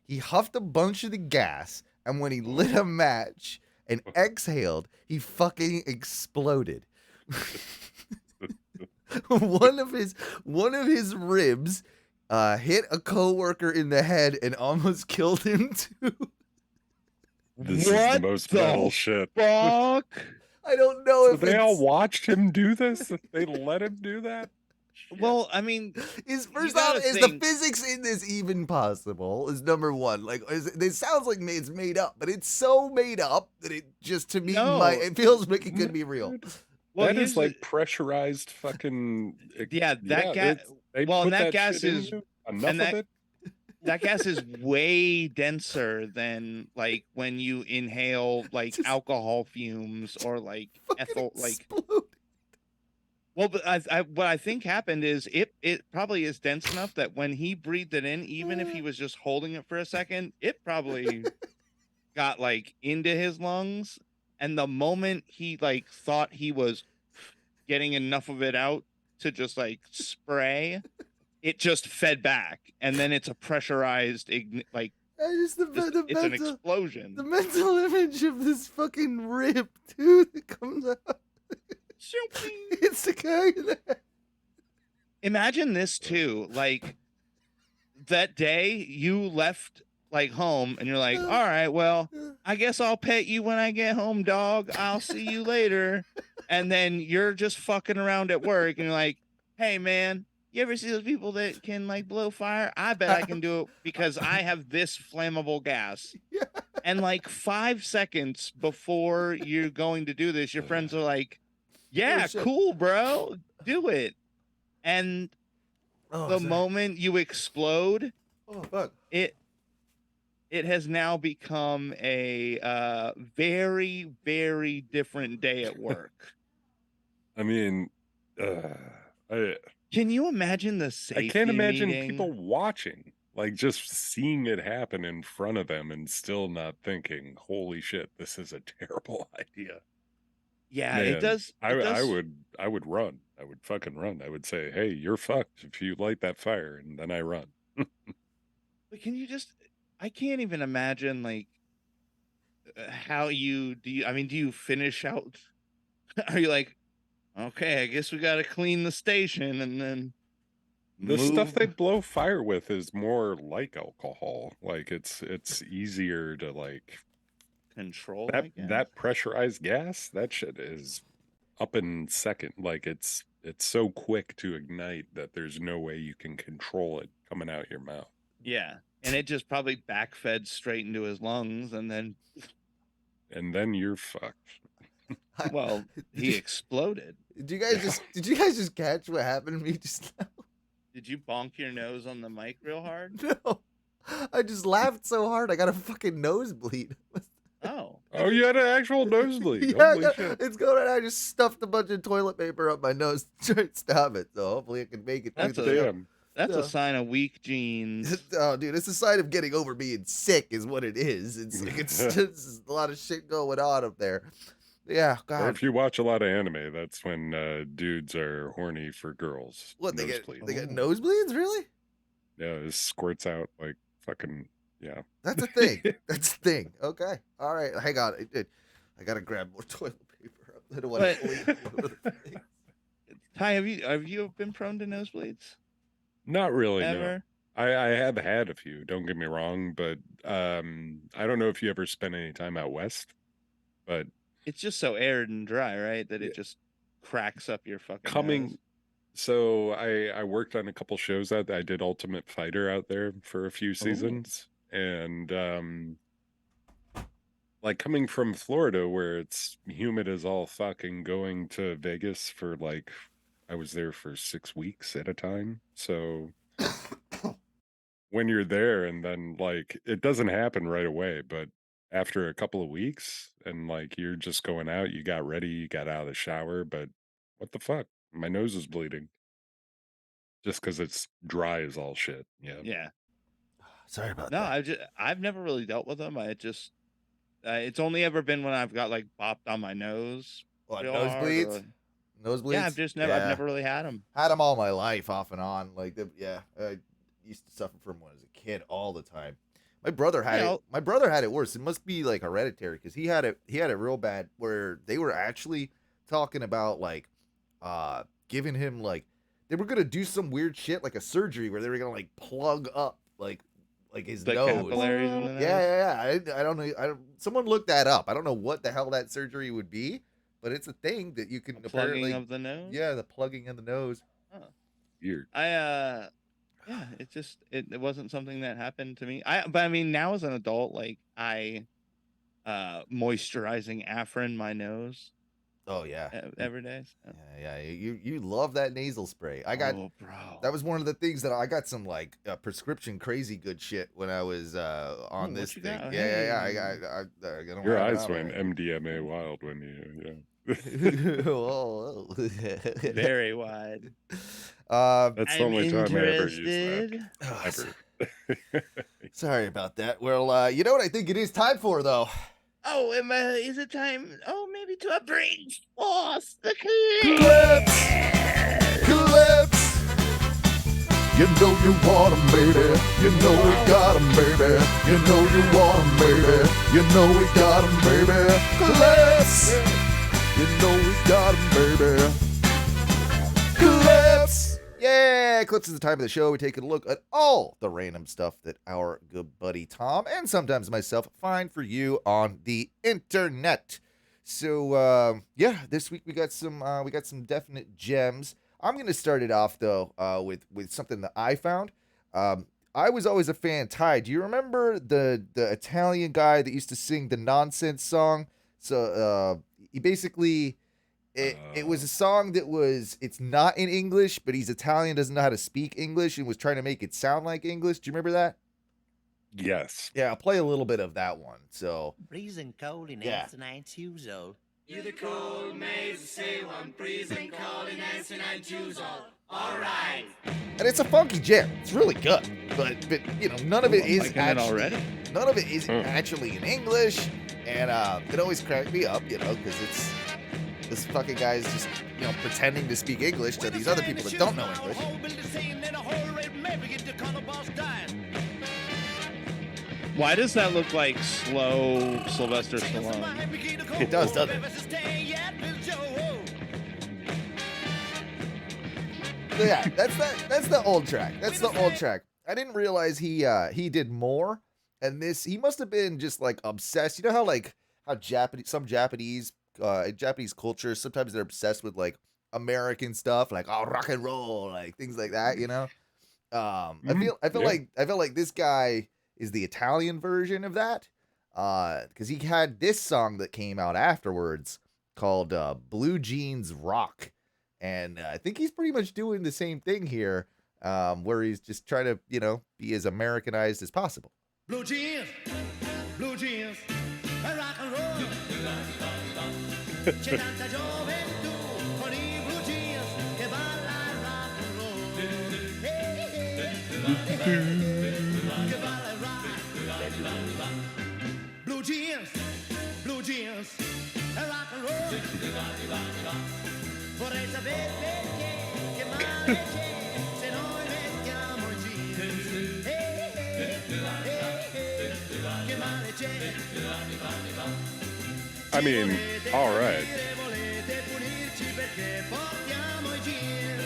He huffed a bunch of the gas, and when he lit a match and exhaled, he fucking exploded. One of his ribs hit a coworker in the head and almost killed him too. This is the most metal shit. Fuck? I don't know if they all watched him do this. They let him do that. Shit. Well, I mean, is the physics in this even possible? Is number one. Like, it sounds like it's made up, but it's so made up that it just to me it feels like it could be real. Well, that is like pressurized fucking. Yeah, that gas. Well, and that gas is enough of it. That gas is way denser than like when you inhale like alcohol fumes or like ethyl. Like, well, but what I think happened is it probably is dense enough that when he breathed it in, even if he was just holding it for a second, it probably got like into his lungs. And the moment he like thought he was getting enough of it out to just like spray, it just fed back, and then it's a pressurized it's an explosion. The mental image of this fucking rib too that comes out. It's the guy. Imagine this too, like that day you left like home and you're like, all right, well, I guess I'll pet you when I get home, dog. I'll see you later. And then you're just fucking around at work and you're like, hey man, you ever see those people that can like blow fire? I bet I can do it because I have this flammable gas. Yeah. And like 5 seconds before you're going to do this, your friends are like, yeah, cool, bro, do it. And the moment you explode, it has now become a very, very different day at work. I mean, can you imagine the safety I can't imagine meeting? People watching, like just seeing it happen in front of them and still not thinking, holy shit, this is a terrible idea. Yeah, Man, it does. I would run. I would fucking run. I would say, hey, you're fucked if you light that fire, and then I run. But can you just, I can't even imagine like how do you finish out? Are you like, Okay, I guess we got to clean the station and then The stuff they blow fire with is more like alcohol. Like it's easier to like control that pressurized gas. That shit is up in second. Like it's so quick to ignite that there's no way you can control it coming out your mouth. Yeah, and it just probably backfed straight into his lungs, and then you're fucked. Well, he exploded. Did you guys just catch what happened to me just now? Did you bonk your nose on the mic real hard? No. I just laughed so hard I got a fucking nosebleed. Oh, you had an actual nosebleed. Yeah, it's going on. I just stuffed a bunch of toilet paper up my nose to try and stop it. So hopefully I can make it through the show. That's a sign of weak genes. Oh, dude, it's a sign of getting over being sick is what it is. It's just a lot of shit going on up there. Yeah, God. Or if you watch a lot of anime, that's when dudes are horny for girls. What, they get nosebleeds, really? Yeah, it squirts out like fucking, yeah. That's a thing. That's a thing. Okay. All right. Hang on. I got to grab more toilet paper. I don't want to bleed. Ty, have you been prone to nosebleeds? Not really, Ever? no. I have had a few, don't get me wrong, but I don't know if you ever spent any time out west, but it's just so arid and dry, right? That it just cracks up your fucking nose. So I worked on a couple shows out there. I did Ultimate Fighter out there for a few seasons. And like coming from Florida where it's humid as all fuck and going to Vegas for like, I was there for 6 weeks at a time. So when you're there and then like, it doesn't happen right away, but after a couple of weeks and like you're just going out, you got ready, you got out of the shower, but what the fuck? My nose is bleeding. Just because it's dry as all shit. Yeah. Yeah. Sorry about that. No, I've never really dealt with them. It's only ever been when I've got like bopped on my nose. What, nosebleeds? Nosebleeds? Yeah, I've never really had them. Had them all my life, off and on. Like, I used to suffer from when I was a kid all the time. My brother had it. My brother had it worse. It must be like hereditary because he had it real bad. Where they were actually talking about like, giving him like, they were gonna do some weird shit like a surgery where they were gonna like plug up like his nose. Capillaries in the nose? Yeah. I don't know. Someone looked that up. I don't know what the hell that surgery would be, but it's a thing that you can plugging of the nose. Yeah, the plugging of the nose. Huh. Weird. Yeah, it wasn't something that happened to me. But I mean, now as an adult, like I moisturizing Afrin my nose. Oh yeah, every day. So. Yeah. You love that nasal spray. I got. Oh, bro. That was one of the things that I got some like prescription crazy good shit when I was on this thing. Yeah. I your eyes went MDMA wild when you. Whoa. Very wide. That's the only time I ever used that. Ever. Sorry about that. Well, you know what I think it is time for though. Oh, is it time? Oh, maybe to bring forth the clips. You know you want 'em, baby. You know we got 'em, baby. You know you want 'em, baby. You know we got 'em, baby. Clips. You know we got 'em, baby. Clips. Yeah, Clips is the time of the show. We take a look at all the random stuff that our good buddy Tom and sometimes myself find for you on the internet. So this week we got some definite gems. I'm gonna start it off though with something that I found. I was always a fan. Ty, do you remember the Italian guy that used to sing the Nonsense song? So he basically. It was a song that it's not in English, but he's Italian, doesn't know how to speak English, and was trying to make it sound like English. Do you remember that? Yes. Yeah, I'll play a little bit of that one. So. Freezing cold in 99 years old. You're the cold maze, say one freezing cold in 99 years old. All right. And it's a funky jam. It's really good, but you know none of it is actually. None of it is actually in English, and it always cracked me up, you know, because it's. This fucking guy is just, you know, pretending to speak English to these other people that don't know English. Why does that look like slow Sylvester Stallone? It does, doesn't it? Yeah, that's the old track. That's the old track. I didn't realize he did more. And he must have been just like obsessed. You know how Japanese culture, sometimes they're obsessed with like American stuff, like rock and roll, like things like that, you know? I feel like this guy is the Italian version of that. Because he had this song that came out afterwards called Blue Jeans Rock. And I think he's pretty much doing the same thing here, where he's just trying to, be as Americanized as possible. Blue jeans, and rock and roll. C'è tanta gioventù con I blue jeans che balla il rock and roll. Che balla il rock. Blue jeans, and rock and roll. Vorrei sapere perché, che male c'è se noi mettiamo i jeans. Che male c'è. I mean, all right. Volete punirci perché portiamo i jeans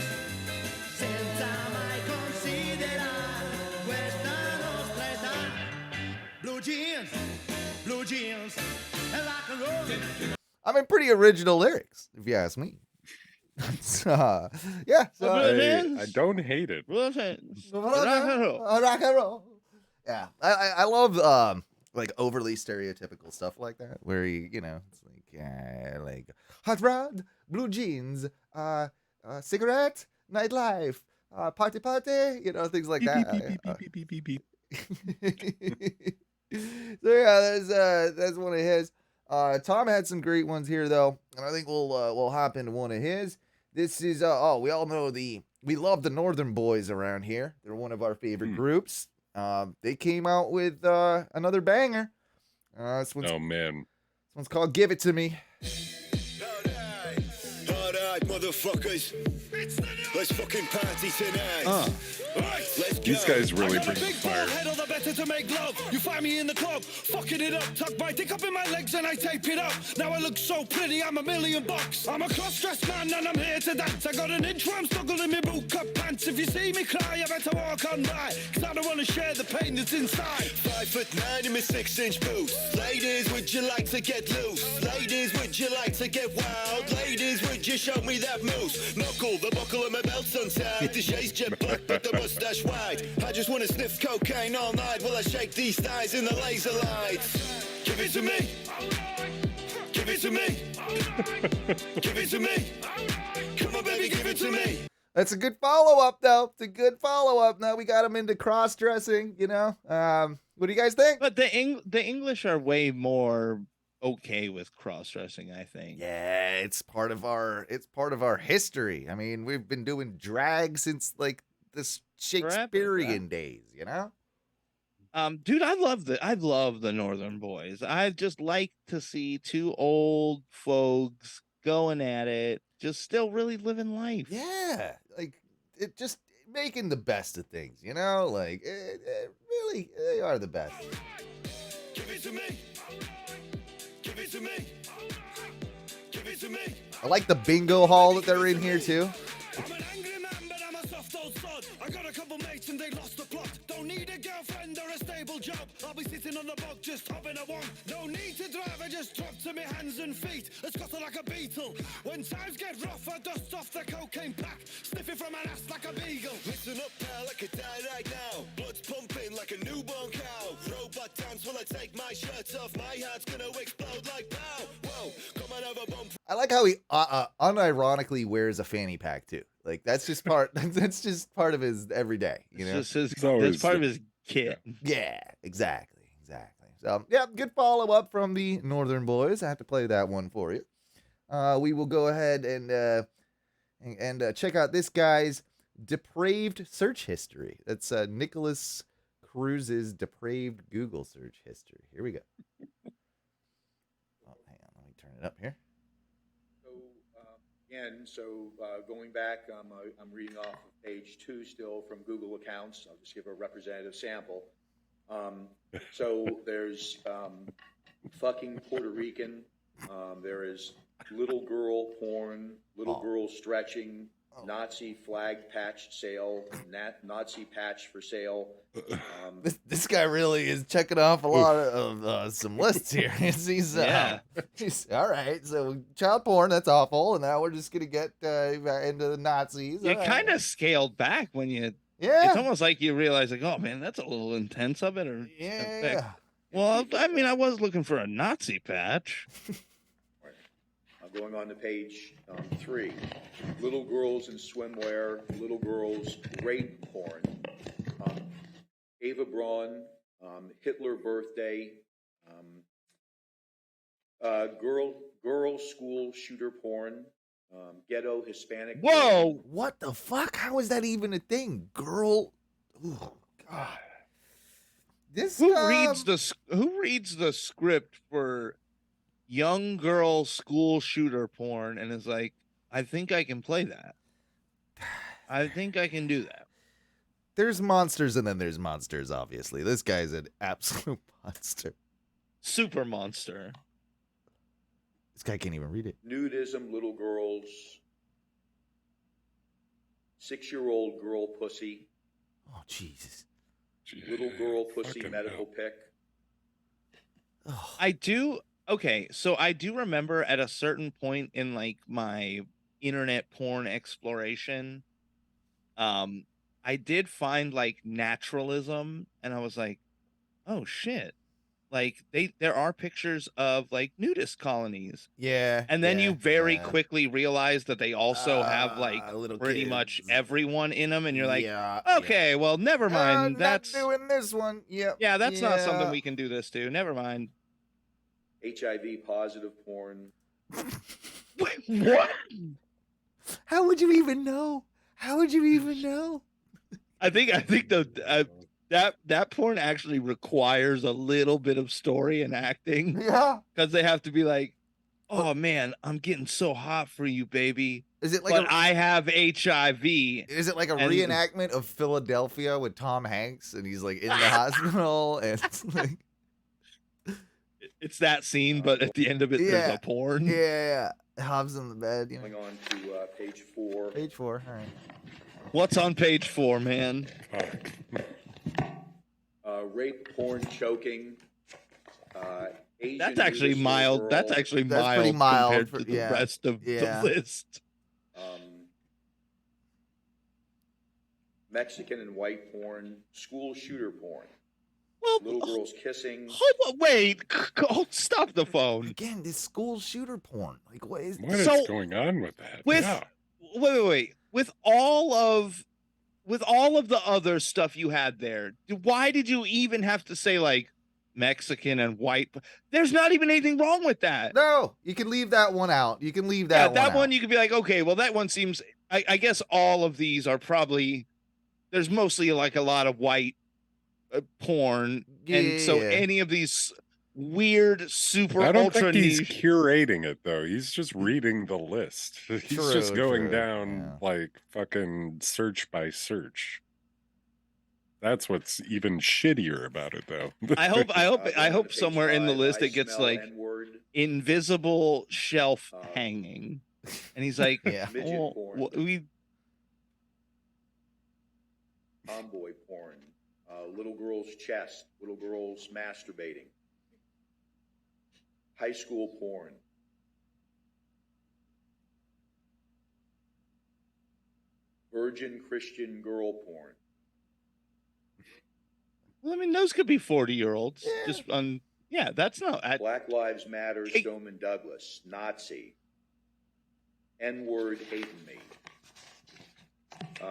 senza mai considerare questa nostra età. Blue jeans, and rock and roll. I mean, pretty original lyrics, if you ask me. Yeah. So, I don't hate it. rock and roll. Yeah, I love like overly stereotypical stuff like that, where it's like hot rod, blue jeans, cigarette, nightlife, party, things like that. So yeah, that's one of his. Tom had some great ones here though, and I think we'll hop into one of his. This is we all know we love the Northern Boys around here. They're one of our favorite groups. They came out with another banger. This one's called "Give It to Me." Alright, motherfuckers. Let's fucking party tonight. Let's go. These guys really bring the fire. All the better to make love. You find me in the club, fucking it up. Tuck my dick up in my legs and I tape it up. Now I look so pretty, I'm $1,000,000. I'm a cross-dressed man and I'm here to dance. I got an inch where I'm stuggling in my boot cut pants. If you see me cry, you better walk on by. Cause I don't want to share the pain that's inside. 5'9" in my 6-inch boots. Ladies, would you like to get loose? Ladies, would you like to get wild? Ladies, would you show me that moose? Knuckle, the buckle of my belt's untied. The shade's jet black, but the mustache wide. I just want to sniff cocaine all night while I shake these thighs in the laser lights. Give it to me. Give it to me. Give it to me. Come on, baby, give it to me. That's a good follow-up, though. It's a good follow-up. Now we got him into cross-dressing, What do you guys think? But the English are way more okay with cross-dressing, I think. Yeah, it's part of our history. I mean, we've been doing drag since like the Shakespearean days, Dude, I love the Northern Boys. I just like to see two old folks going at it, just still really living life. Yeah, like it just making the best of things, Like it really, they are the best. Give it to me. Give it to me. Give it to me. I like the bingo hall that they're in here too. I'm an angry man, but I'm a soft old sod. I got a couple mates and they lost the plot. Don't need a girlfriend or a stable job. I'll be sitting on the bog just hopping a wong. No need to drive, I just drop to my hands and feet. It's got like a beetle. When times get rough, I dust off the cocaine pack. Sniff it from an ass like a beagle. Listen up, pal, I could die right now. Blood's pumping like a newborn cow. Robot dance while I take my shirt off. My heart's gonna explode like pow. Whoa, come on over, bump. I like how he unironically wears a fanny pack too. Like that's just part of his everyday, It's part of his kit. Yeah, exactly. So yeah, good follow up from the Northern Boys. I have to play that one for you. We will go ahead and check out this guy's depraved search history. That's Nicholas Cruz's depraved Google search history. Here we go. Oh, hang on, let me turn it up here. Going back, I'm reading off of page 2 still from Google accounts. I'll just give a representative sample. So there's fucking Puerto Rican. There is little girl porn, little girl stretching, Nazi flag patch sale, Nazi patch for sale. This guy really is checking off a lot of some lists here. he's all right. So child porn, that's awful, and now we're just gonna get into the Nazis. You kind of scaled back when you. Yeah. It's almost like you realize, like, oh man, that's a little intense of it. Or yeah. Well, I mean, I was looking for a Nazi patch. I'm going on to page 3. Little girls in swimwear, little girls rape porn. Ava Braun, Hitler birthday, girl school shooter porn, ghetto Hispanic. Whoa! Porn. What the fuck? How is that even a thing? Girl. Oh God. Who reads the script for young girl school shooter porn and is like, I think I can play that. I think I can do that. There's monsters and then there's monsters, obviously. This guy's an absolute monster. Super monster. This guy can't even read it. Nudism, little girls. 6-year-old girl pussy. Oh, Jesus. Little girl pussy medical pic. I do. Okay, so I do remember at a certain point in like my internet porn exploration, I did find like naturalism, and I was like, oh shit. Like there are pictures of like nudist colonies. Yeah. And then you very quickly realize that they also have like pretty kids. much everyone in them, and you're like, Yeah, okay, well, never mind. That's not doing this one. Yep. Yeah, that's not something we can do this to. Never mind. HIV positive porn. Wait, what? How would you even know? How would you even know? I think that porn actually requires a little bit of story and acting. Yeah. Because they have to be like, oh man, I'm getting so hot for you, baby. Is it like but I have HIV. Is it like a reenactment of Philadelphia with Tom Hanks and he's like in the hospital and it's like it's that scene, but at the end of it, there's a porn. Yeah. Hobbs in the bed. Going on to page 4. Page 4. All right. What's on page 4, man? Rape porn choking. Asian That's actually nudist mild. girl. That's actually pretty mild compared for- to the yeah. rest of Yeah. the list. Mexican and white porn. School shooter porn. Well, little girls kissing. Wait, stop the phone. Again, this school shooter porn. Like, what is What is going on with that? Wait. With all of the other stuff you had there, why did you even have to say like Mexican and white? There's not even anything wrong with that. No, you can leave that one out. You can leave that one out. one you could be like, okay, well that one seems. I guess all of these are probably. There's mostly like a lot of white porn, and so any of these weird super I don't ultra think he's niche. curating it though. He's just reading the list. He's just going true, down like fucking search by search. That's what's even shittier about it though. I hope somewhere in the list it gets like invisible shelf hanging, and he's like, Midget "Oh, porn. we Tomboy porn. Little girl's chest. Little girls masturbating. High school porn. Virgin Christian girl porn. Well, I mean, those could be 40-year-olds. Just on, that's not. Black Lives Matter, Stoneman Douglas, Nazi. N-word hating me.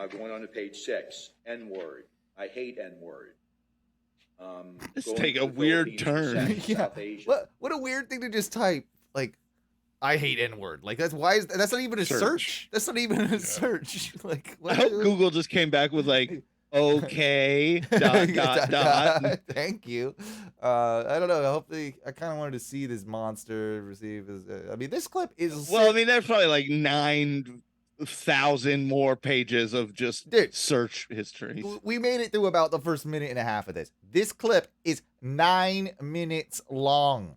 Going on to page 6. N-word. I hate N-word. Let's Going take to a the weird Philippines turn. and South Asia. What a weird thing to just type. Like, I hate N-word. Like, that's not even a search. That's not even a search. Like, I hope Google just came back with like, okay, ... Thank you. I don't know. Hopefully, I kind of wanted to see this monster receive his. I mean, this clip is. Well, I mean, there's probably like 9,000 more pages of just search history. We made it through about the first minute and a half of this. This clip is 9 minutes long.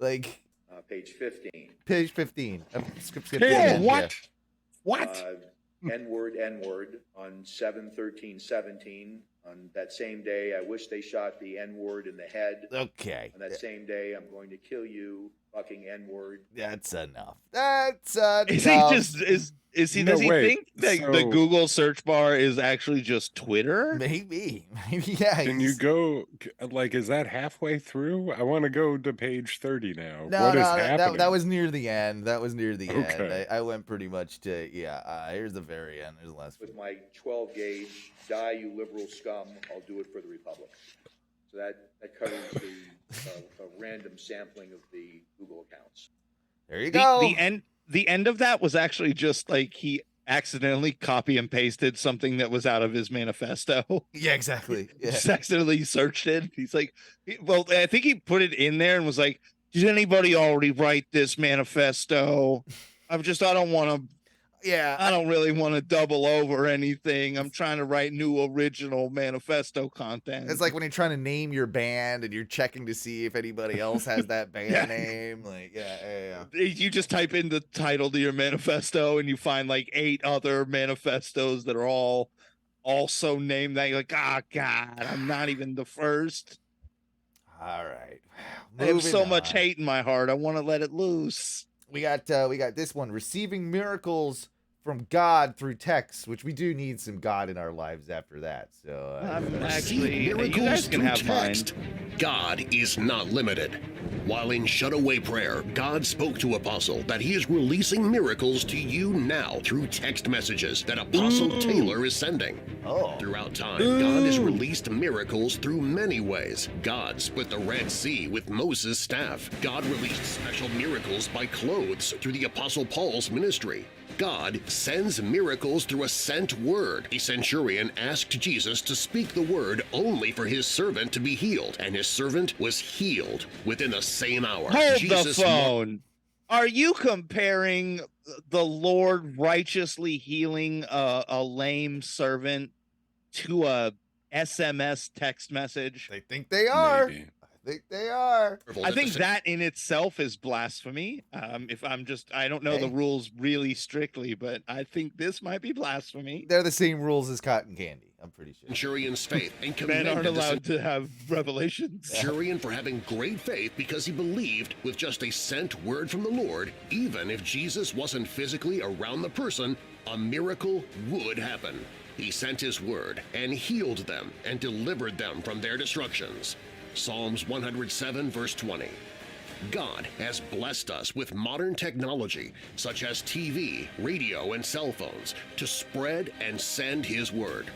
Like. Page 15. Page 15. What? What? N-word on 7/13/17. On that same day, I wish they shot the N-word in the head. Okay. On that same day, I'm going to kill you, fucking N-word. That's enough. That's enough. Is he just is he? No, does he wait, think that the so- Google search bar is actually just Twitter? Maybe. Yeah. Can you go, like, is that halfway through? I want to go to page 30 now. No, What is no, happening? that was near the end. That was near the Okay. end. I went pretty much to, here's the very end. There's the last. With my 12 gauge, die you liberal scum, I'll do it for the Republic. So that covers the random sampling of the Google accounts. There you go. The end of that was actually just like he accidentally copy and pasted something that was out of his manifesto. Yeah, exactly. Yeah. Just accidentally searched it. He's like, well, I think he put it in there and was like, did anybody already write this manifesto? I don't really want to double over anything. I'm trying to write new original manifesto content. It's like when you're trying to name your band and you're checking to see if anybody else has that band name. Like, yeah. You just type in the title to your manifesto and you find like 8 other manifestos that are all also named that. You're like, oh God, I'm not even the first. All right. I have Moving so much on. hate in my heart. I want to let it loose. We got this one, receiving miracles from God through text, which we do need some God in our lives after that. So you guys can have mine. God is not limited. While in shut-away prayer, God spoke to Apostle that he is releasing miracles to you now through text messages that Apostle Taylor is sending. Throughout time, God has released miracles through many ways. God split the Red Sea with Moses' staff. God released special miracles by clothes through the Apostle Paul's ministry. God sends miracles through a sent word. A centurion asked Jesus to speak the word only for his servant to be healed, and his servant was healed within the same hour. Hold the phone. Are you comparing the Lord righteously healing a lame servant to a SMS text message? They think they are. Maybe. I think they are. I think that in itself is blasphemy. I don't know the rules really strictly, but I think this might be blasphemy. They're the same rules as cotton candy. I'm pretty sure. Centurion's faith and Men aren't commended the allowed to have revelations. Centurion for having great faith because he believed with just a sent word from the Lord, even if Jesus wasn't physically around the person, a miracle would happen. He sent his word and healed them and delivered them from their destructions. Psalms 107 verse 20. God has blessed us with modern technology such as TV, radio, and cell phones to spread and send his word.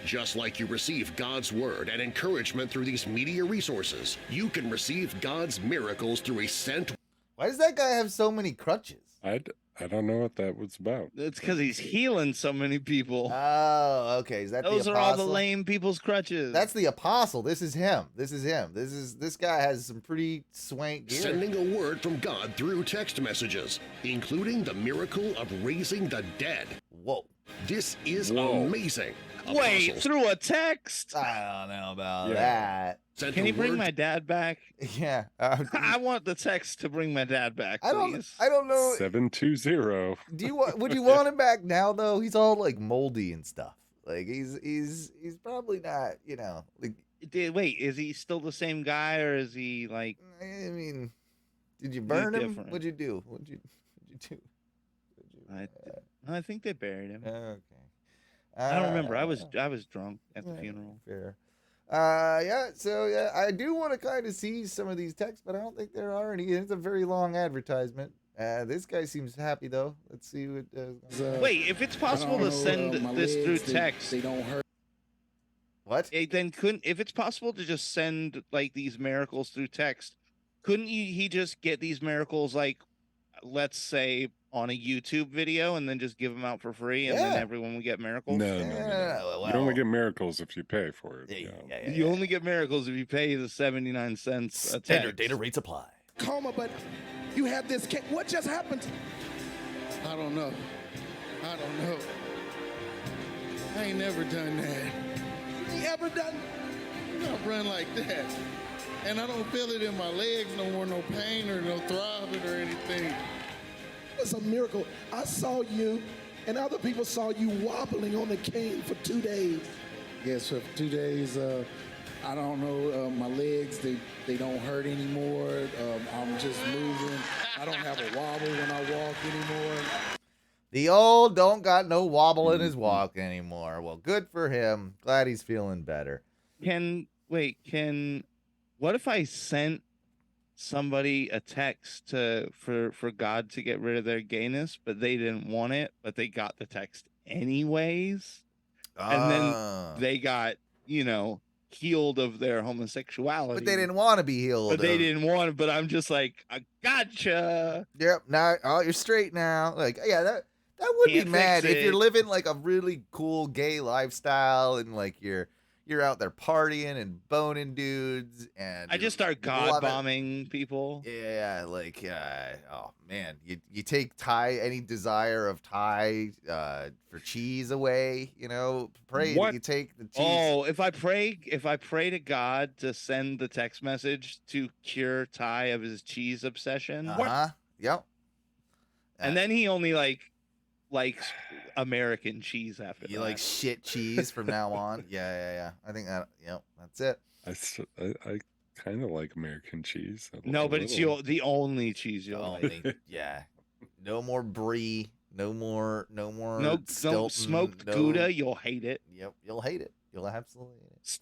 Just like you receive God's word and encouragement through these media resources, you can receive God's miracles through a sent. Why does that guy have so many crutches? I don't know what that was about. It's because he's healing so many people. Oh, okay. Is that Those the are all apostle? the lame people's crutches. That's the apostle. This is him. This guy has some pretty swank gear. Sending a word from God through text messages, including the miracle of raising the dead. Whoa. This is amazing. Wait, Apostles through a text? I don't know about that. sent Can a he bring word- my dad back? Yeah. I want the text to bring my dad back, please. I don't know. 720. Would you want him back now though? He's all like moldy and stuff. Like he's probably not, like Wait, is he still the same guy or is he like I mean, did you burn him? different? What'd you do? What'd you do? I think they buried him. Okay. I don't remember. I was drunk at the yeah, funeral. Fair. So I do want to kind of see some of these texts, but I don't think there are any. It's a very long advertisement. This guy seems happy though. Let's see what. Wait, if it's possible to send this through text, they don't hurt. What? If it's possible to just send like these miracles through text, couldn't he just get these miracles like, let's say, on a YouTube video and then just give them out for free and then everyone would get miracles? No. You only get miracles if you pay for it. You only get miracles if you pay the 79 cents a text. Data rates apply. Coma, but you have this. What just happened? I don't know. I ain't never done that. You ain't ever done. You don't run like that. And I don't feel it in my legs no more, no pain or no throbbing or anything. It's a miracle. I saw you and other people saw you wobbling on the cane for 2 days. Yes, for 2 days, I don't know, my legs, they don't hurt anymore. I'm just moving. I don't have a wobble when I walk anymore. The old don't got no wobble in his walk anymore. Well, good for him. Glad he's feeling better. What if I sent somebody a text for God to get rid of their gayness, but they didn't want it, but they got the text anyways? And then they got, healed of their homosexuality. But they didn't want to be healed. But they didn't want it. But I'm just like, I gotcha. Yep. Now, you're straight now. Like, yeah, that would be mad if you're living like a really cool gay lifestyle and like you're out there partying and boning dudes, and I just start God bombing people. Yeah, like oh man, you take any desire of Thai for cheese away. Pray that you take the cheese. Oh, if I pray to God to send the text message to cure Ty of his cheese obsession. Yep. And then he only likes American cheese after that. You like shit cheese from now on? Yeah. I think that's it. I kind of like American cheese. No, but it's the only cheese you'll like. Yeah. No more brie. No more. No smoked Gouda. You'll hate it. Yep, you'll hate it. You'll absolutely hate it.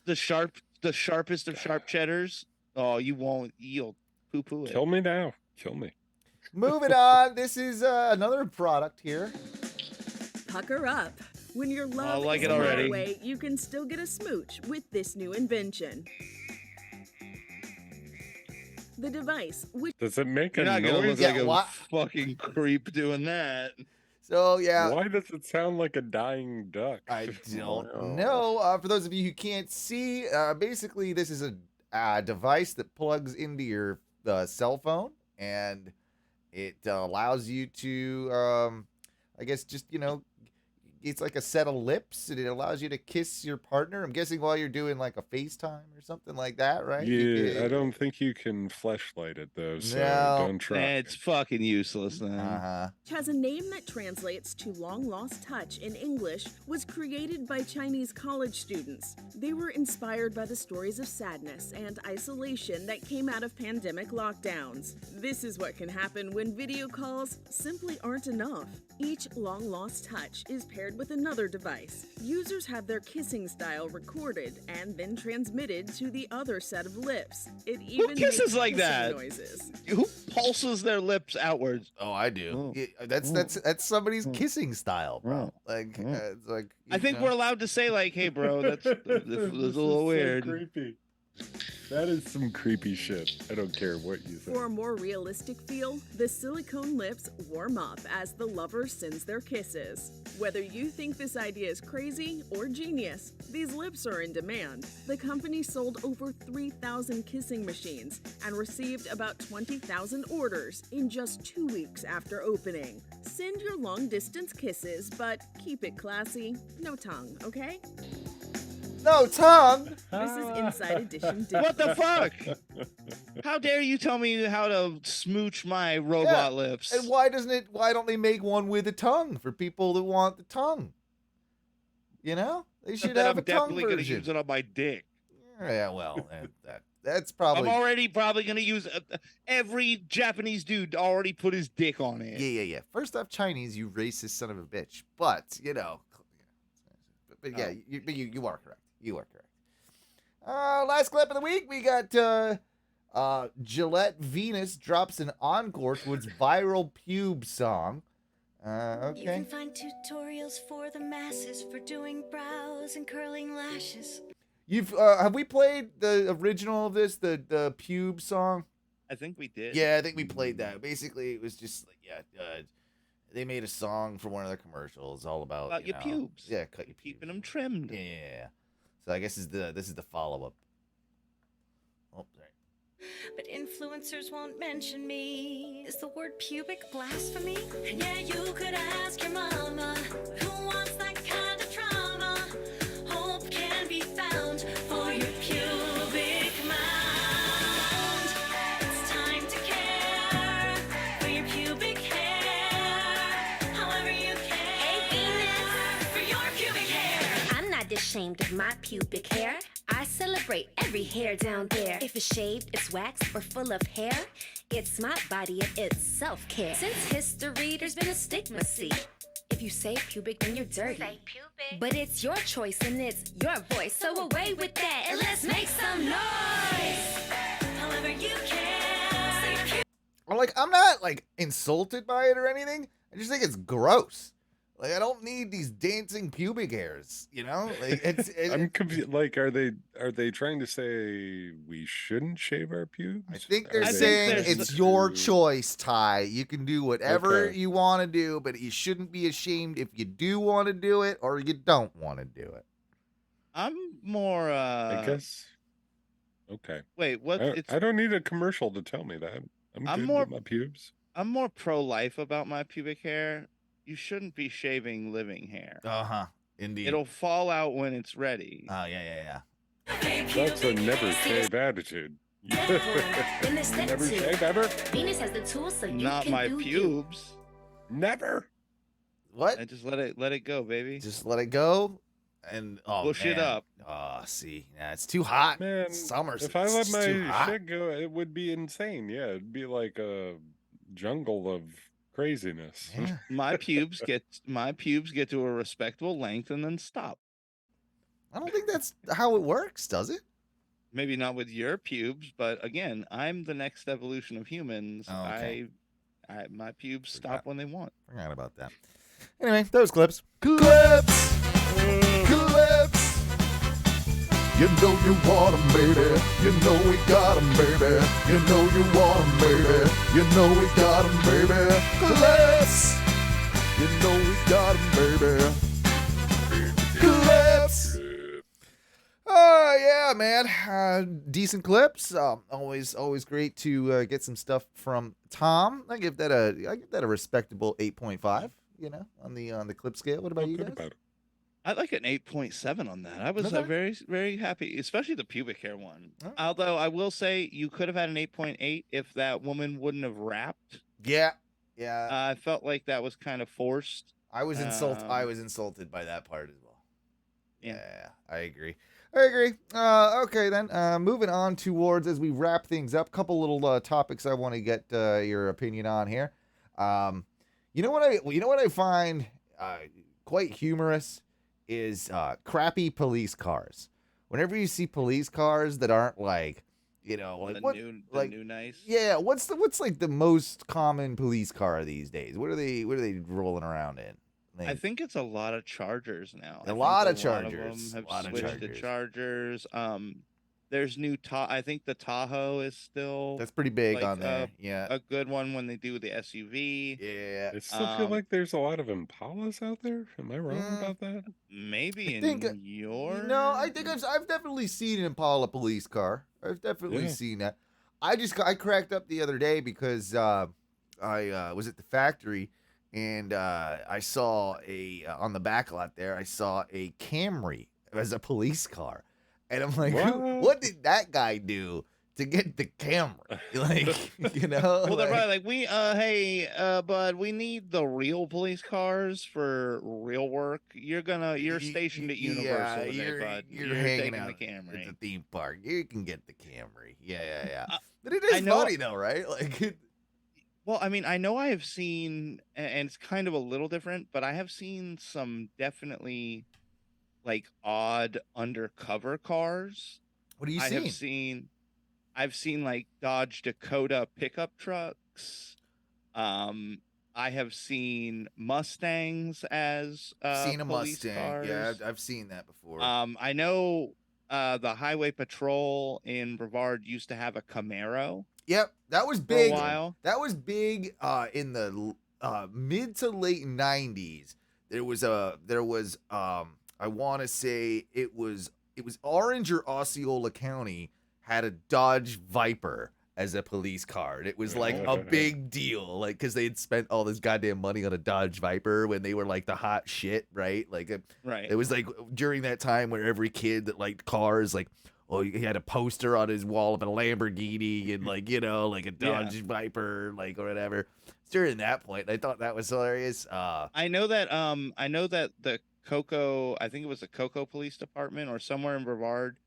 The sharpest of sharp cheddars. Oh, you won't. You'll poo-poo it. Kill me now. Kill me. Moving on. This is another product here. Pucker up. When your love like is it already. away, you can still get a smooch with this new invention. The device, which does it make You're a not gonna noise? look like a fucking creep doing that. So yeah. Why does it sound like a dying duck? I don't know. For those of you who can't see, basically this is a device that plugs into your cell phone, and it allows you to, I guess, just it's like a set of lips, and it allows you to kiss your partner. I'm guessing while you're doing like a FaceTime or something like that, right? Yeah, I don't think you can fleshlight it though, so don't try. It's fucking useless then. which has a name that translates to long lost touch in English, was created by Chinese college students. They were inspired by the stories of sadness and isolation that came out of pandemic lockdowns. This is what can happen when video calls simply aren't enough. Each long lost touch is paired with another device. Users have their kissing style recorded and then transmitted to the other set of lips. It even kisses makes like kissing that? noises. Who pulses their lips outwards? Oh, I do. That's somebody's kissing style, bro. Like it's like. I think we're allowed to say like, "Hey, bro, that's a little weird." So creepy. That is some creepy shit. I don't care what you say. For a more realistic feel, the silicone lips warm up as the lover sends their kisses. Whether you think this idea is crazy or genius, these lips are in demand. The company sold over 3,000 kissing machines and received about 20,000 orders in just 2 weeks after opening. Send your long-distance kisses, but keep it classy. No tongue, okay? No tongue. This is Inside Edition. What the fuck? How dare you tell me how to smooch my robot lips? And why don't they make one with a tongue for people that want the tongue? They should have a tongue definitely gonna version. use it on my dick. Yeah, well, that's probably. I'm already probably gonna use every Japanese dude already put his dick on it. Yeah. First off, Chinese, you racist son of a bitch. But but yeah, you are correct. You are correct. Last clip of the week, we got Gillette Venus drops an encore to its viral pube song. Okay. You can find tutorials for the masses for doing brows and curling lashes. Have we played the original of this, the pube song? I think we did. Yeah, I think we played that. Basically, it was just like they made a song for one of their commercials all about your pubes. Yeah, cut your pubes. Keeping them trimmed. Yeah. So I guess this is the follow-up. Oh, sorry. But influencers won't mention me. Is the word pubic blasphemy? Yeah, you could ask your mama who wants that kind of trauma. Hope can be found for your pubic mound. It's time to care for your pubic hair. However you care. Hey, ashamed of my pubic hair. I celebrate every hair down there. If it's shaved, it's waxed, or full of hair, it's my body and it's self-care. Since history, there's been a stigma, see. If you say pubic, then you're dirty. But it's your choice and it's your voice. So away with that and let's make some noise. However you can. I'm not like insulted by it or anything. I just think it's gross. Like, I don't need these dancing pubic hairs, you know? Like, it's I'm confused. Like, are they trying to say we shouldn't shave our pubes? I think they're saying it's your choice, Ty. You can do whatever you want to do, but you shouldn't be ashamed if you do want to do it or you don't want to do it. I'm more. I guess. Okay. Wait, what? I don't need a commercial to tell me that. I'm good more with my pubes. I'm more pro-life about my pubic hair. You shouldn't be shaving living hair. Indeed. It'll fall out when it's ready. Oh, yeah. That's a never shave attitude. Never shave ever? Venus has the tools so you Not can my do pubes. Never. What? I just let it go, baby. Just let it go and push it up. Oh, see. Yeah, it's too hot. Man, Summer. if I let my shit go, it would be insane. Yeah, it'd be like a jungle of craziness. Yeah. My pubes get to a respectable length and then stop. I don't think that's how it works, does it? Maybe not with your pubes, but again, I'm the next evolution of humans. Oh, okay. My pubes stop when they want. Forgot about that. Anyway, those clips. Clips! You know you want 'em, baby. You know we got 'em, baby. You know you want 'em, baby. You know we got 'em, baby. Clips! You know we got 'em, baby. Clips! Oh, yeah, man. Decent clips. Always great to get some stuff from Tom. I give that a respectable 8.5, you know, on the clip scale. What about you guys? I like an 8.7 on that. I was very, very happy, especially the pubic hair one. Oh. Although I will say you could have had an 8.8 if that woman wouldn't have rapped. Yeah. I felt like that was kind of forced. I was insulted by that part as well. Yeah, I agree. Okay, then. Moving on towards, as we wrap things up, couple little topics I want to get your opinion on here. You know what I find quite humorous is crappy police cars. Whenever you see police cars that aren't like, you know, like the new nice. Yeah, what's like the most common police car these days? What are they rolling around in? I think it's a lot of Chargers now. A lot of them Chargers. have switched to Chargers. There's new I think the Tahoe is still that's pretty big on there. Yeah, a good one when they do the SUV. Yeah, I still feel like there's a lot of Impalas out there. Am I wrong about that? Maybe your. No, I think I've definitely seen an Impala police car. I've definitely seen that. I cracked up the other day because I was at the factory and I saw on the back lot there. I saw a Camry as a police car. And I'm like, what did that guy do to get the Camry? Like, you know? Well, they're right. Like, hey, bud, we need the real police cars for real work. You're stationed at Universal today, bud. You're hanging out the Camry at the theme park. You can get the Camry. Yeah. But it is funny, though, right? Like, well, I mean, I know I have seen, and it's kind of a little different, but I have seen some definitely like odd undercover cars. What are you seeing? I've seen like Dodge Dakota pickup trucks. I have seen Mustangs as seen a police Mustang. cars. Yeah, I've seen that before. I know the Highway Patrol in Brevard used to have a Camaro. Yep, that was big. For a while. That was big in the mid to late 90s. There was I want to say it was Orange or Osceola County had a Dodge Viper as a police car. It was like a big deal, like because they had spent all this goddamn money on a Dodge Viper when they were like the hot shit, right? Like it was like during that time where every kid that liked cars, like, oh, he had a poster on his wall of a Lamborghini and like, you know, like a Dodge Viper, like or whatever. During that point, I thought that was hilarious. I know that the Cocoa, I think it was the Cocoa Police Department or somewhere in Brevard,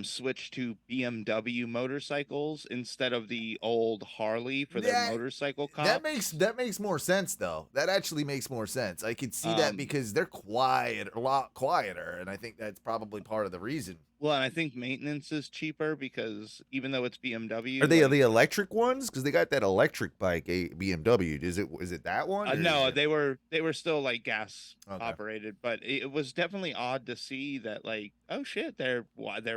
switched to BMW motorcycles instead of the old Harley for their motorcycle cops. That makes more sense though. That actually makes more sense. I could see that because they're a lot quieter, and I think that's probably part of the reason. Well, and I think maintenance is cheaper because even though it's BMW, Are they the electric ones? Because they got that electric bike, BMW. Is it that one? No, they were still like gas operated, but it was definitely odd to see that like, oh shit, they're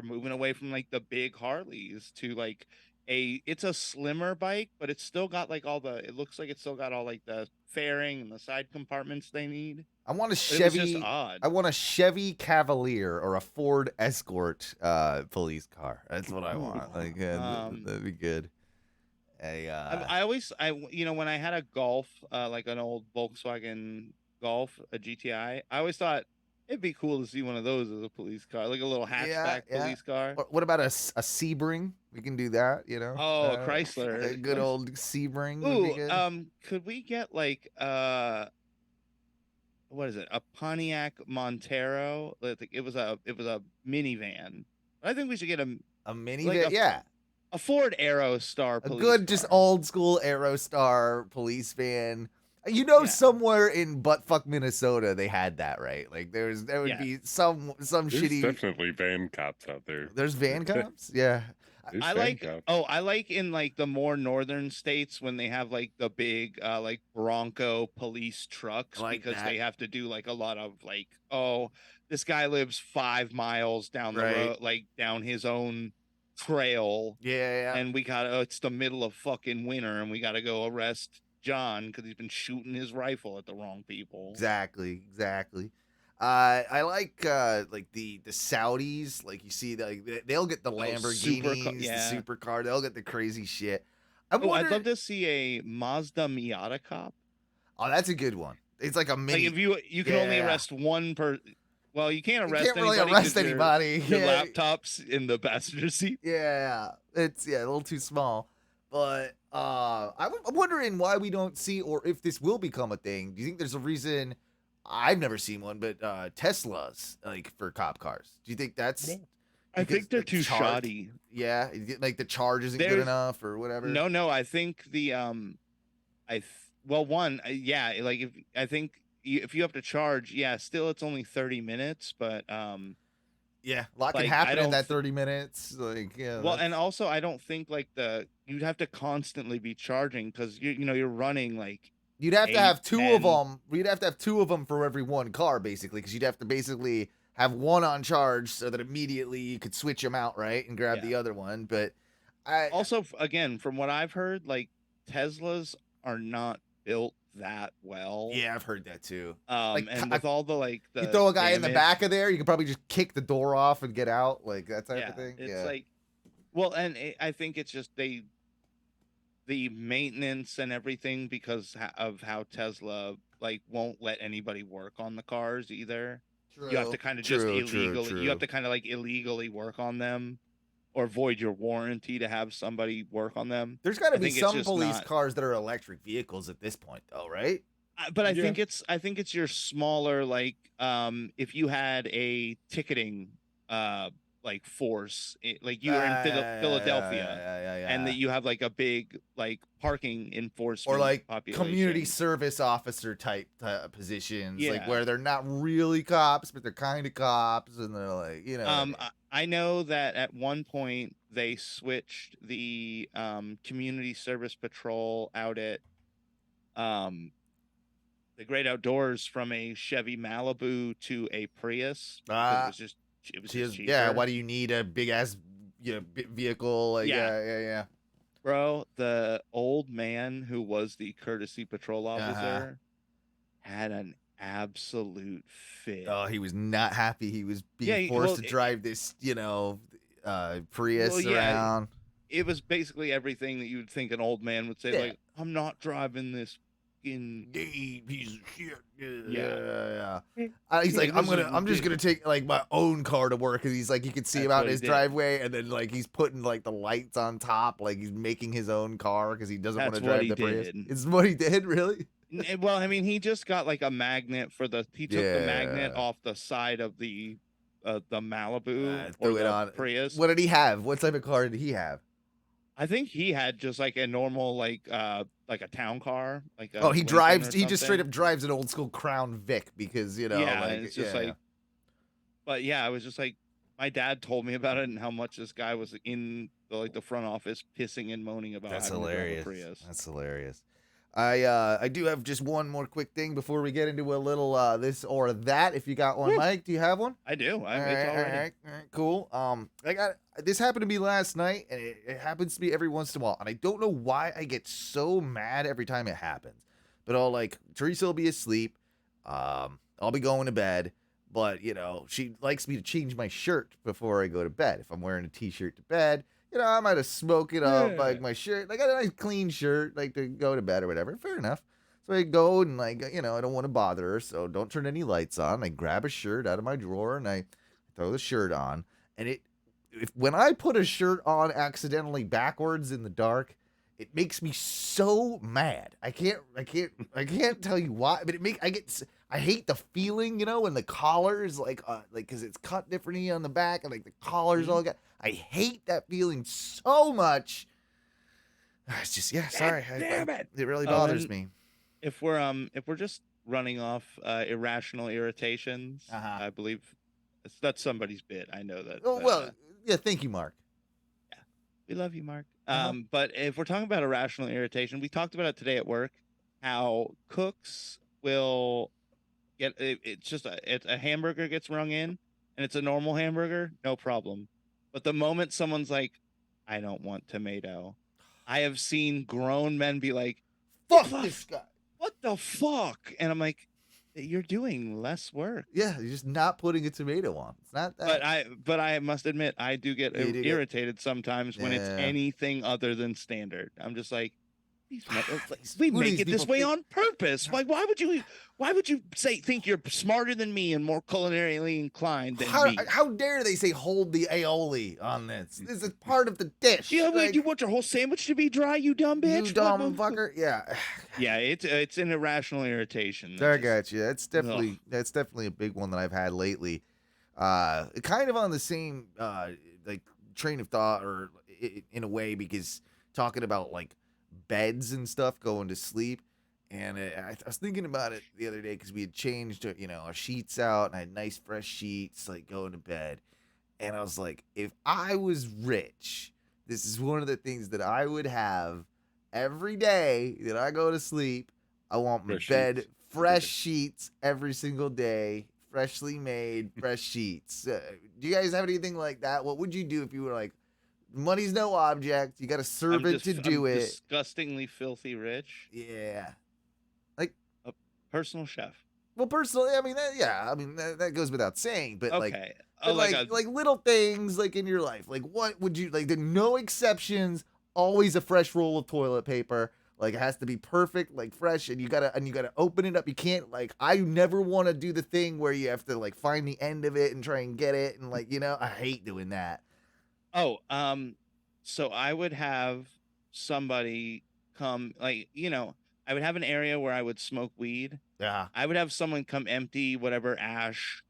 moving away from like the big Harleys to like it's a slimmer bike, but it's still got like it looks like it's still got all like the fairing and the side compartments they need. I want a Chevy. It was just odd. I want a Chevy Cavalier or a Ford Escort police car. That's what I want. Like that'd be good. I always when I had a Golf, like an old Volkswagen Golf, a GTI, I always thought it'd be cool to see one of those as a police car, like a little hatchback police car. Or what about a Sebring? We can do that, you know. Oh, a Chrysler, a good old Sebring. Ooh, could we get like what is it? A Pontiac Montero? It was a minivan. I think we should get a minivan. A Ford Aerostar. A good, car. Just old school Aerostar police van. You know, somewhere in buttfuck Minnesota, they had that, right? Like there would be some There's shitty. Definitely van cops out there. There's van cops, yeah. I like in like the more northern states when they have like the big like Bronco police trucks because they have to do like a lot of like, oh, this guy lives 5 miles down the road, like down his own trail. Yeah. And it's the middle of fucking winter and we got to go arrest John because he's been shooting his rifle at the wrong people. Exactly. I like the Saudis, like you see, like they'll get the Lamborghinis, the supercar, they'll get the crazy shit. I'd love to see a Mazda Miata cop. Oh, that's a good one. It's like a mini. Like if you can only arrest one per. Well, you can't arrest really arrest anybody. Your laptops in the passenger seat. Yeah, it's a little too small. But I'm wondering why we don't see, or if this will become a thing. Do you think there's a reason? I've never seen one, but Teslas, like for cop cars. Do you think that's? I think they're too shoddy. Yeah, like the charge isn't good enough, or whatever. No. I think the like if you have to charge, still it's only 30 minutes, but yeah, a lot can happen in that 30 minutes. Like, yeah. Well, and also I don't think like you'd have to constantly be charging because you're running like. You'd have to have 2 of them. You'd have to have 2 of them for every one car, basically, because you'd have to basically have one on charge so that immediately you could switch them out, right, and grab the other one. But also, again, from what I've heard, like Teslas are not built that well. Yeah, I've heard that too. And with all the you throw a guy in the back of there, you can probably just kick the door off and get out, like that type of thing. It's like, well, and I think it's just the maintenance and everything because of how Tesla like won't let anybody work on the cars either. True, you have to kind of just illegally. You have to kind of like illegally work on them, or void your warranty to have somebody work on them. There's got to be some police cars that are electric vehicles at this point, though, right? But I think it's your smaller like if you had a ticketing like force, like you were in Philadelphia, and that you have like a big like parking enforcement or like population. Community service officer type positions, like where they're not really cops, but they're kind of cops, and they're like, I know that at one point they switched the community service patrol out at the Great Outdoors from a Chevy Malibu to a Prius. It was just cheaper. Yeah, why do you need a big ass vehicle? Like, yeah. Bro, the old man who was the courtesy patrol officer had an absolute fit. Oh, he was not happy. He was being forced to drive this, Prius around. It was basically everything that you would think an old man would say. Like, I'm not driving this gay piece of shit. Yeah. He's like, I'm just gonna take like my own car to work, and he's like, you can see him out in his driveway, and then like he's putting like the lights on top, like he's making his own car because he doesn't want to drive the Prius. It's what he did, really. Well, I mean, he just got like a magnet for the. He took the magnet off the side of the Malibu or Threw it the on. Prius. What did he have? What type of car did he have? I think he had just like a normal like a town car. Like Oh, he Lincoln drives. or He just straight something. up drives an old school Crown Vic because Yeah, like it's just like. But yeah, I was just like, my dad told me about it and how much this guy was in the front office pissing and moaning about. That's having to drive a hilarious. Prius. That's hilarious. I do have just one more quick thing before we get into a little this or that. If you got one, Mike, do you have one? I do. All right, cool. I got this happened to me last night, and it happens to me every once in a while, and I don't know why I get so mad every time it happens. But I'll like Teresa will be asleep, I'll be going to bed, but she likes me to change my shirt before I go to bed. If I'm wearing a t-shirt to bed. I might have smoked it up, like my shirt, like a nice clean shirt, like to go to bed or whatever. Fair enough. So I go and I don't want to bother her, so don't turn any lights on. I grab a shirt out of my drawer and I throw the shirt on. And when I put a shirt on accidentally backwards in the dark, it makes me so mad. I can't tell you why, but I hate the feeling, when the collar is like because it's cut differently on the back and like the collar's all got. I hate that feeling so much. It's just sorry. Damn it! It really bothers me. If we're just running off irrational irritations, I believe that's somebody's bit. I know that. Oh well, yeah. Thank you, Mark. Yeah, we love you, Mark. But if we're talking about irrational irritation, we talked about it today at work. How cooks will get it's a hamburger gets rung in, and it's a normal hamburger, no problem. But the moment someone's like, I don't want tomato, I have seen grown men be like, fuck this guy. What the fuck? And I'm like, you're doing less work. Yeah, you're just not putting a tomato on. It's not that. But I must admit, I do get irritated sometimes when it's anything other than standard. I'm just like, we make it this way on purpose. Like, why would you think you're smarter than me and more culinarily inclined than me? How dare they say hold the aioli on this? This is part of the dish. Yeah, like, you want your whole sandwich to be dry, you dumb bitch? You dumb fucker. Yeah. Yeah, it's an irrational irritation. I got you. That's definitely a big one that I've had lately. Kind of on the same like train of thought, or in a way, because talking about like beds and stuff, going to sleep, and I was thinking about it the other day because we had changed our sheets out, and I had nice fresh sheets like going to bed, and I was like, if I was rich, this is one of the things that I would have every day that I go to sleep. I want my bed fresh sheets every single day, freshly made fresh sheets. Do you guys have anything like that? What would you do if you were like, money's no object, you got a servant to do it? Disgustingly filthy rich. Yeah, like a personal chef. Well, personally, I mean, that goes without saying. But okay, like little things like in your life, like what would you like? No exceptions. Always a fresh roll of toilet paper. Like it has to be perfect, like fresh, and you gotta open it up. You can't I never want to do the thing where you have to like find the end of it and try and get it, and I hate doing that. Oh, so I would have somebody come, I would have an area where I would smoke weed. Yeah. I would have someone come empty whatever ash,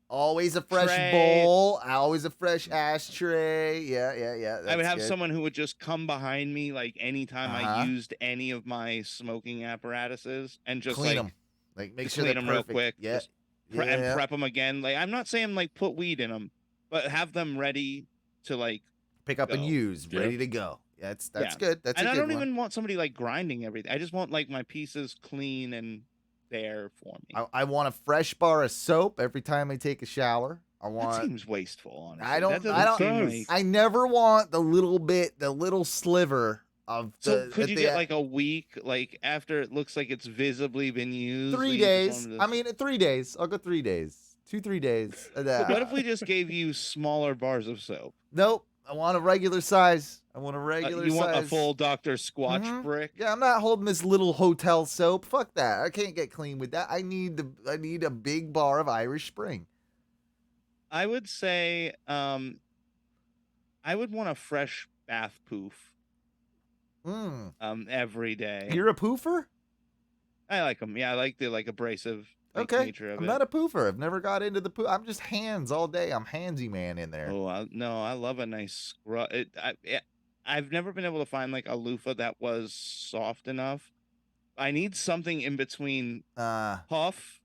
always a fresh bowl, always a fresh ashtray. Yeah. I would have someone who would just come behind me, anytime I used any of my smoking apparatuses, and just clean them, make sure clean they're them real perfect. quick. Yeah. And prep them again. I'm not saying put weed in them, but have them ready to pick up and use, ready to go. Yeah, that's good. That's and a I good don't one. even want somebody grinding everything. I just want my pieces clean and there for me. I want a fresh bar of soap every time I take a shower. That seems wasteful, honestly. I never want the little sliver of the. So could you get a week, after it looks like it's visibly been used? 3 days. I mean, 3 days. I'll go 3 days. 3 days. What if we just gave you smaller bars of soap? Nope. I want a regular size. You want a full Dr. Squatch brick? Yeah, I'm not holding this little hotel soap. Fuck that. I can't get clean with that. I need a big bar of Irish Spring. I would say I would want a fresh bath poof. Every day. You're a poofer? I like them. Yeah, I like the abrasive nature of I'm it. not a poofer. I've never got into the poo. I'm just hands all day. I'm handsy man in there. Oh, no, I love a nice scrub. I've never been able to find like a loofah that was soft enough. I need something in between puff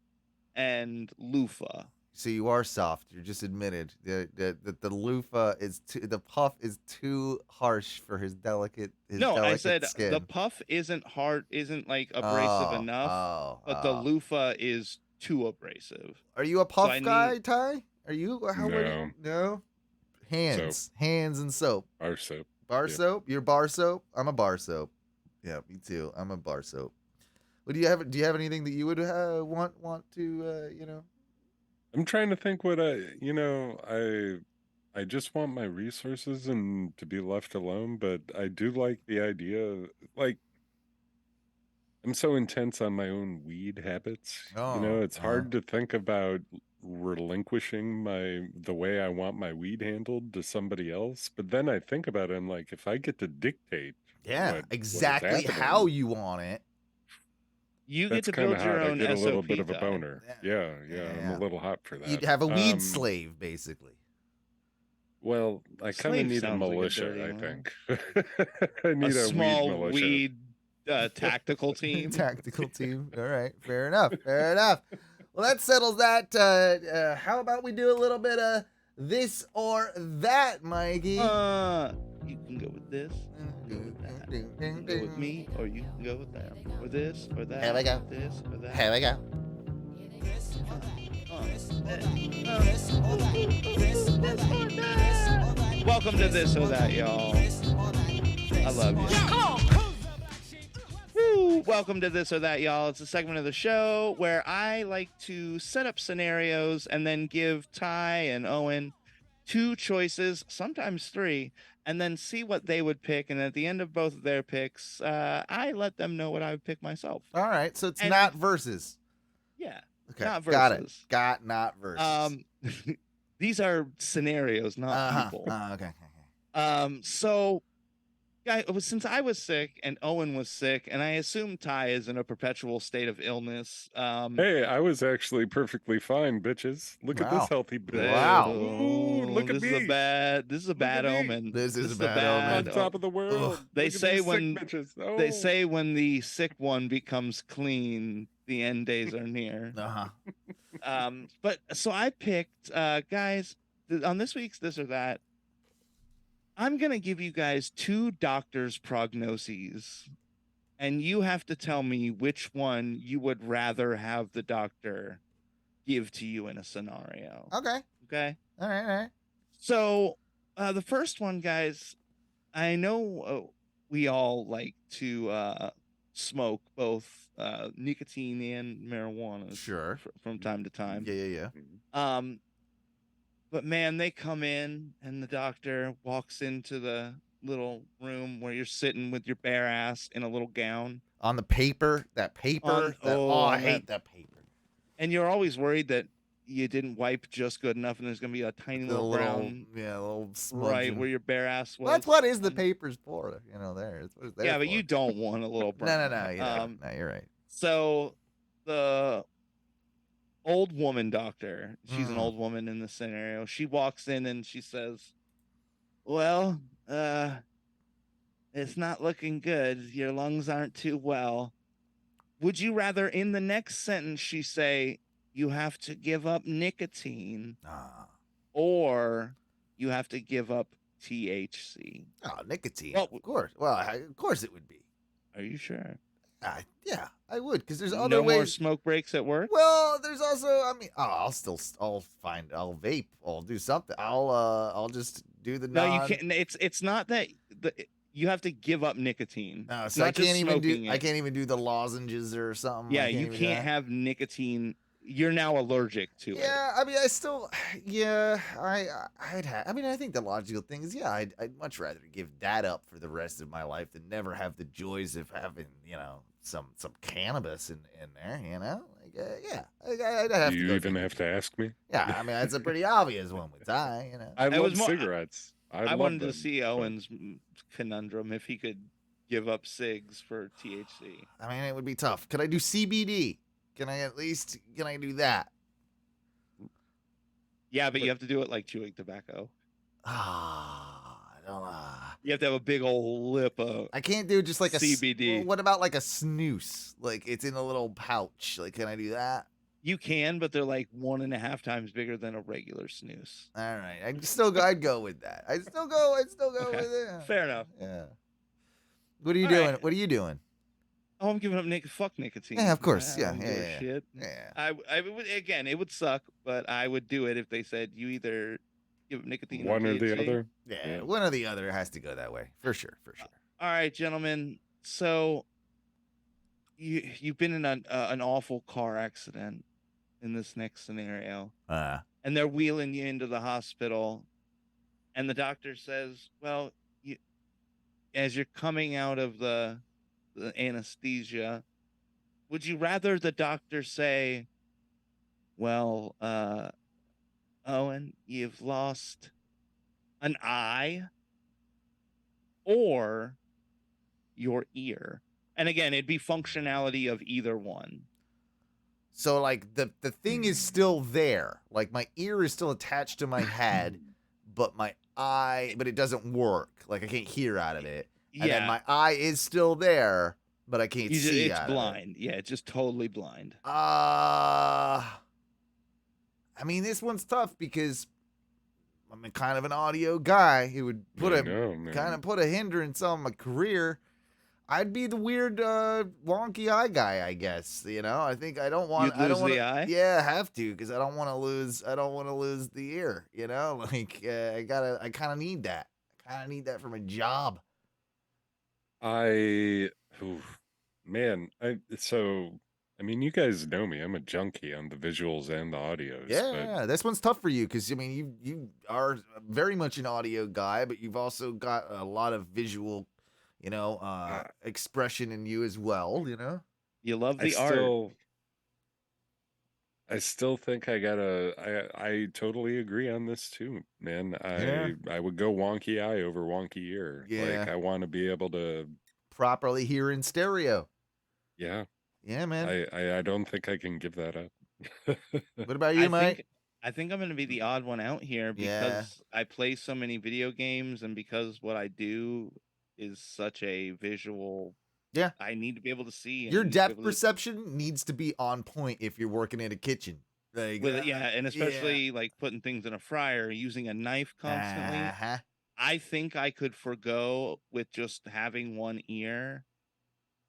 and loofah. So you are soft. You're just admitted that the loofah is the puff is too harsh for his delicate. I said skin. the puff isn't hard, isn't like abrasive enough, but the loofah is too abrasive. Are you a puff guy, Ty? Are you? No. No. Hands and soap. Bar soap. Bar soap. You're bar soap. I'm a bar soap. Yeah, me too. I'm a bar soap. What do you have? Do you have anything that you would want to I'm trying to think what I just want my resources and to be left alone, but I do like the idea, I'm so intense on my own weed habits. It's hard to think about relinquishing the way I want my weed handled to somebody else. But then I think about it, I'm like, if I get to dictate exactly how you want it, you get to build your own I get a little SOP bit of a guy. boner. Yeah, I'm a little hot for that. you'd have a weed slave, basically. Well, I kind of Slave need a sounds like a militia, dirty I one. think. I need a small weed militia. weed tactical team. Tactical team. All right, fair enough. Fair enough. Well, that settles that. How about we do a little bit of this or that, Mikey? You can go with this. You can go with me, or you can go with them, or this or that. Here we go. This or that. Here we go. Welcome to This or That, y'all. I love you. Woo! Welcome to This or That, y'all. It's a segment of the show where I like to set up scenarios and then give Ty and Owen 2 choices, sometimes 3, and then see what they would pick. And at the end of both of their picks, I let them know what I would pick myself. All right, so it's not versus. Yeah. Okay, Not got versus. it. Not versus. These are scenarios, not people. Okay. So, guy, since I was sick and Owen was sick, and I assume Ty is in a perpetual state of illness. Hey, I was actually perfectly fine, bitches. Look at this healthy bitch. Wow. Ooh, look at me. This is a bad omen. This is a bad On top of the world. They Look at say these when sick bitches. Oh. they say when the sick one becomes clean, the end days are near. But so I picked guys on this week's This or That. I'm going to give you guys 2 doctors' prognoses, and you have to tell me which one you would rather have the doctor give to you in a scenario. Okay. Okay? All right. So, the first one, guys, I know we all like to smoke both nicotine and marijuana. Sure. From time to time. Yeah. But man, they come in and the doctor walks into the little room where you're sitting with your bare ass in a little gown. On the paper, I hate that paper. And you're always worried that you didn't wipe just good enough and there's going to be a tiny little brown. A little smudge. Right, where your bare ass was. Well, that's what is the paper's for, there. It's what it's there yeah, but for. you don't want a little brown. No, you're right. So the old woman doctor, she's an old woman in the scenario. She walks in and she says, well, it's not looking good. Your lungs aren't too well. Would you rather, in the next sentence, she say, you have to give up nicotine or you have to give up THC? Oh, nicotine. Well, of course. Well, of course it would be. Are you sure? Yeah, I would, because there's no other ways. More smoke breaks at work? Well, there's also, I'll vape. I'll do something. I'll just do the No, you can't. It's not that you have to give up nicotine. So I can't even do the lozenges or something. Yeah, you can't have nicotine. You're now allergic to it. Yeah, I think the logical thing is, I'd much rather give that up for the rest of my life than never have the joys of having, some cannabis in there, I'd have Do you even have to ask me? Yeah, it's a pretty obvious one with Ty, I love cigarettes. I wanted to see Owen's conundrum if he could give up cigs for THC. I mean, it would be tough. Could I do CBD? Can I do that? Yeah, but you have to do it like chewing tobacco. I don't know. You have to have a big old lip of. I can't do just like a CBD. What about like a snooze? Like it's in a little pouch. Like, can I do that? You can, but they're like 1.5 times bigger than a regular snooze. All right, I'd go with that. I'd still go with it. Fair enough. Yeah. What are you All doing? right. What are you doing? Oh, I'm giving up fuck nicotine. Yeah, of course. I don't Yeah, give a yeah. Shit. Yeah. I would, again, it would suck, but I would do it if they said you either give up nicotine One or the THC. other. Yeah, one or the other has to go that way for sure. All right, gentlemen. So you've been in an awful car accident in this next scenario, and they're wheeling you into the hospital, and the doctor says, "Well, as you're coming out of the anesthesia, would you rather the doctor say, well, Owen, you've lost an eye or your ear?" And again, it'd be functionality of either one. So like the thing is still there. Like my ear is still attached to my head, but it doesn't work. Like I can't hear out of it. And then my eye is still there, but I can't see It's out blind. Yeah, it's just totally blind. I mean, this one's tough because I'm kind of an audio guy. It would put a hindrance on my career. I'd be the weird wonky eye guy, I guess. You know, I think I don't want. You'd lose the eye? Yeah, I have to because I don't want to lose. I don't want to lose the ear. You know, like I kind of need that. I kind of need that for my job. I mean, you guys know me. I'm a junkie on the visuals and the audios. Yeah, this one's tough for you because I mean, you are very much an audio guy, but you've also got a lot of visual, expression in you as well. You know, you love the art. I still think I totally agree on this too, man. I would go wonky eye over wonky ear. Yeah. Like I want to be able to properly hear in stereo. Yeah. Yeah, man. I don't think I can give that up. What about you, Mike? I think I'm going to be the odd one out here because I play so many video games and because what I do is such a visual. Yeah. I need to be able to see. Your depth perception needs to be on point if you're working in a kitchen. Like, and especially like putting things in a fryer, using a knife constantly. I think I could forgo with just having one ear.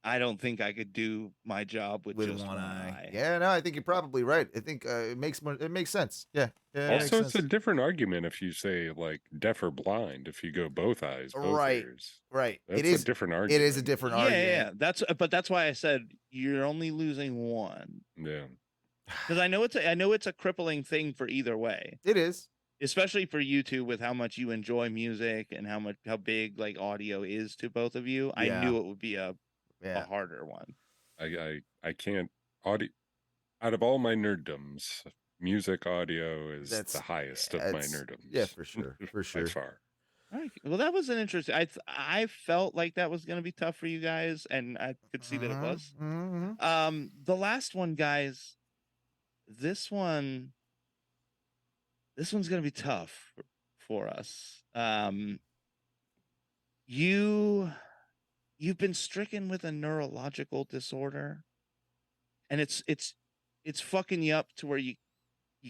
I don't think I could do my job with just one eye. Yeah, no, I think you're probably right. I think it makes sense. Yeah. Also, it's a different argument if you say like deaf or blind. If you go both eyes, both ears. Right. That's a different argument. It is a different argument. Yeah. That's why I said you're only losing one. Yeah. Because I know it's a crippling thing for either way. It is. Especially for you two, with how much you enjoy music and how big like audio is to both of you. I knew it would be a harder one. I can't out of all my nerddoms, music audio is the highest of my nerddoms. Yeah, for sure. For sure. By far. All right. Well, that was an interesting. I felt like that was going to be tough for you guys, and I could see that it was. Mm-hmm. The last one, guys. This one's going to be tough for us. You've been stricken with a neurological disorder, and it's fucking you up to where you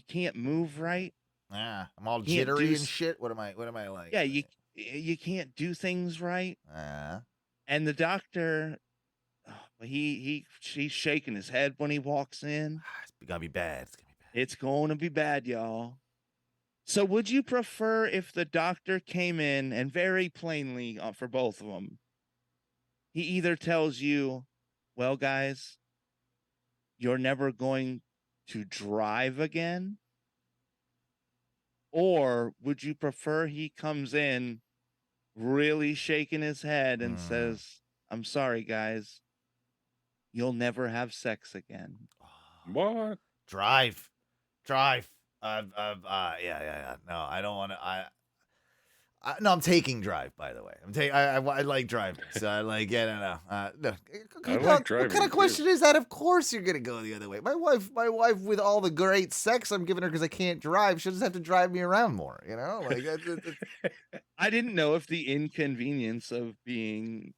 can't move right. Yeah, I'm all jittery and shit. What am I like? Yeah, you can't do things right. And the doctor, he's shaking his head when he walks in. It's gonna be bad. It's going to be bad, y'all. So would you prefer if the doctor came in and very plainly for both of them, he either tells you, well, guys, you're never going to drive again? Or would you prefer he comes in really shaking his head and says, I'm sorry, guys, you'll never have sex again? What? Drive. Yeah. No, I don't want to. No, I'm taking drive, by the way. I like driving, so I like, no. I like driving, what kind of question is that? Of course you're going to go the other way. My wife, with all the great sex I'm giving her because I can't drive, she'll just have to drive me around more, you know? Like, I didn't know if the inconvenience of being,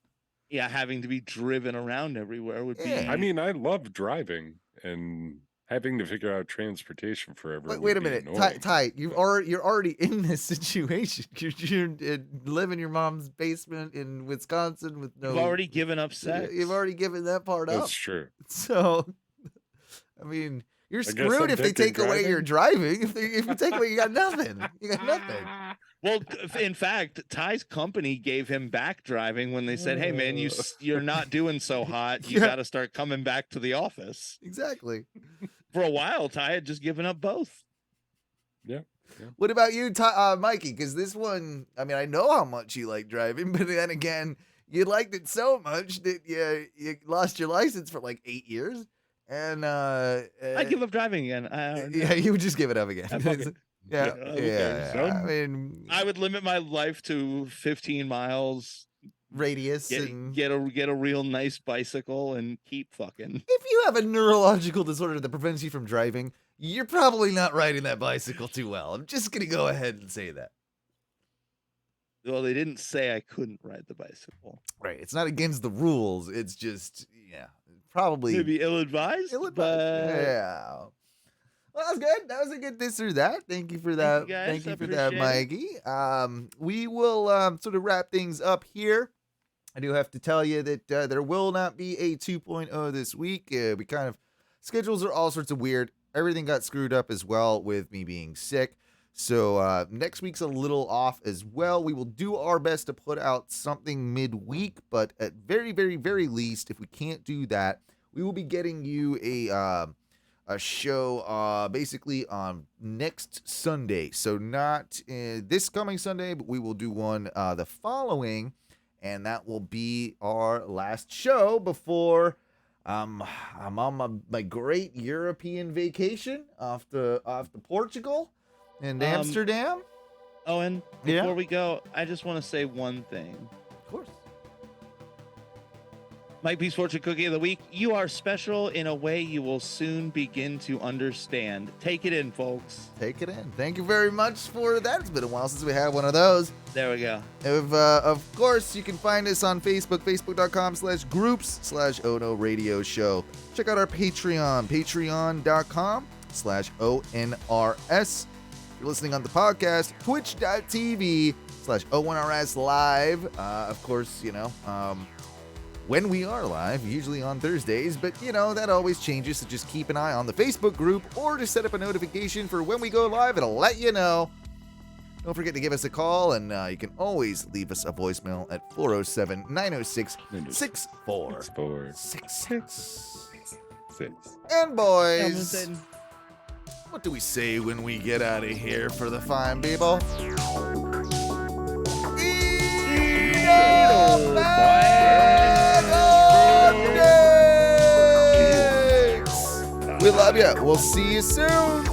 having to be driven around everywhere would be. I mean, I love driving and having to figure out transportation for everyone. Wait a minute, Ty, you're already in this situation. You live in your mom's basement in Wisconsin with no. You've already given up sex. You've already given that part up. That's true. So, I mean, you're screwed if they take away your driving. If you take away, you got nothing. You got nothing. Well, in fact, Ty's company gave him back driving when they said, "Hey, man, you're not doing so hot. You got to start coming back to the office." Exactly. For a while, Ty had just given up both. Yeah. What about you, Mikey? Because this one, I mean, I know how much you like driving, but then again, you liked it so much that you lost your license for like 8 years. And I give up driving again. Yeah, you would just give it up again. Yeah. I mean, I would limit my life to 15 miles radius get a real nice bicycle and keep fucking. If you have a neurological disorder that prevents you from driving, you're probably not riding that bicycle too well. I'm just gonna go ahead and say that. Well, they didn't say I couldn't ride the bicycle. Right. It's not against the rules. It's just, probably maybe ill-advised. Yeah. Well, that was good. That was a good this or that. Thank you for that. Thank you for that, Mikey. We will sort of wrap things up here. I do have to tell you that there will not be a 2.0 this week. We kind of, schedules are all sorts of weird. Everything got screwed up as well with me being sick. So next week's a little off as well. We will do our best to put out something midweek, but at very, very, very least, if we can't do that, we will be getting you a show basically on next Sunday. So not this coming Sunday, but we will do one the following, and that will be our last show before I'm on my great European vacation off to Portugal and Amsterdam. Owen, before we go, I just want to say one thing. Of course. Mike P's Fortune Cookie of the Week. You are special in a way you will soon begin to understand. Take it in, folks. Take it in. Thank you very much for that. It's been a while since we had one of those. There we go. Of course, you can find us on Facebook, facebook.com/groups/Ono Radio Show. Check out our Patreon, patreon.com/ONRS. If you're listening on the podcast, twitch.tv/ONRS Live. Of course, when we are live, usually on Thursdays, but that always changes, so just keep an eye on the Facebook group or just set up a notification for when we go live. It'll let you know. Don't forget to give us a call, and you can always leave us a voicemail at 407-906-6466. And boys, what do we say when we get out of here for the fine people? We love you. We'll see you soon.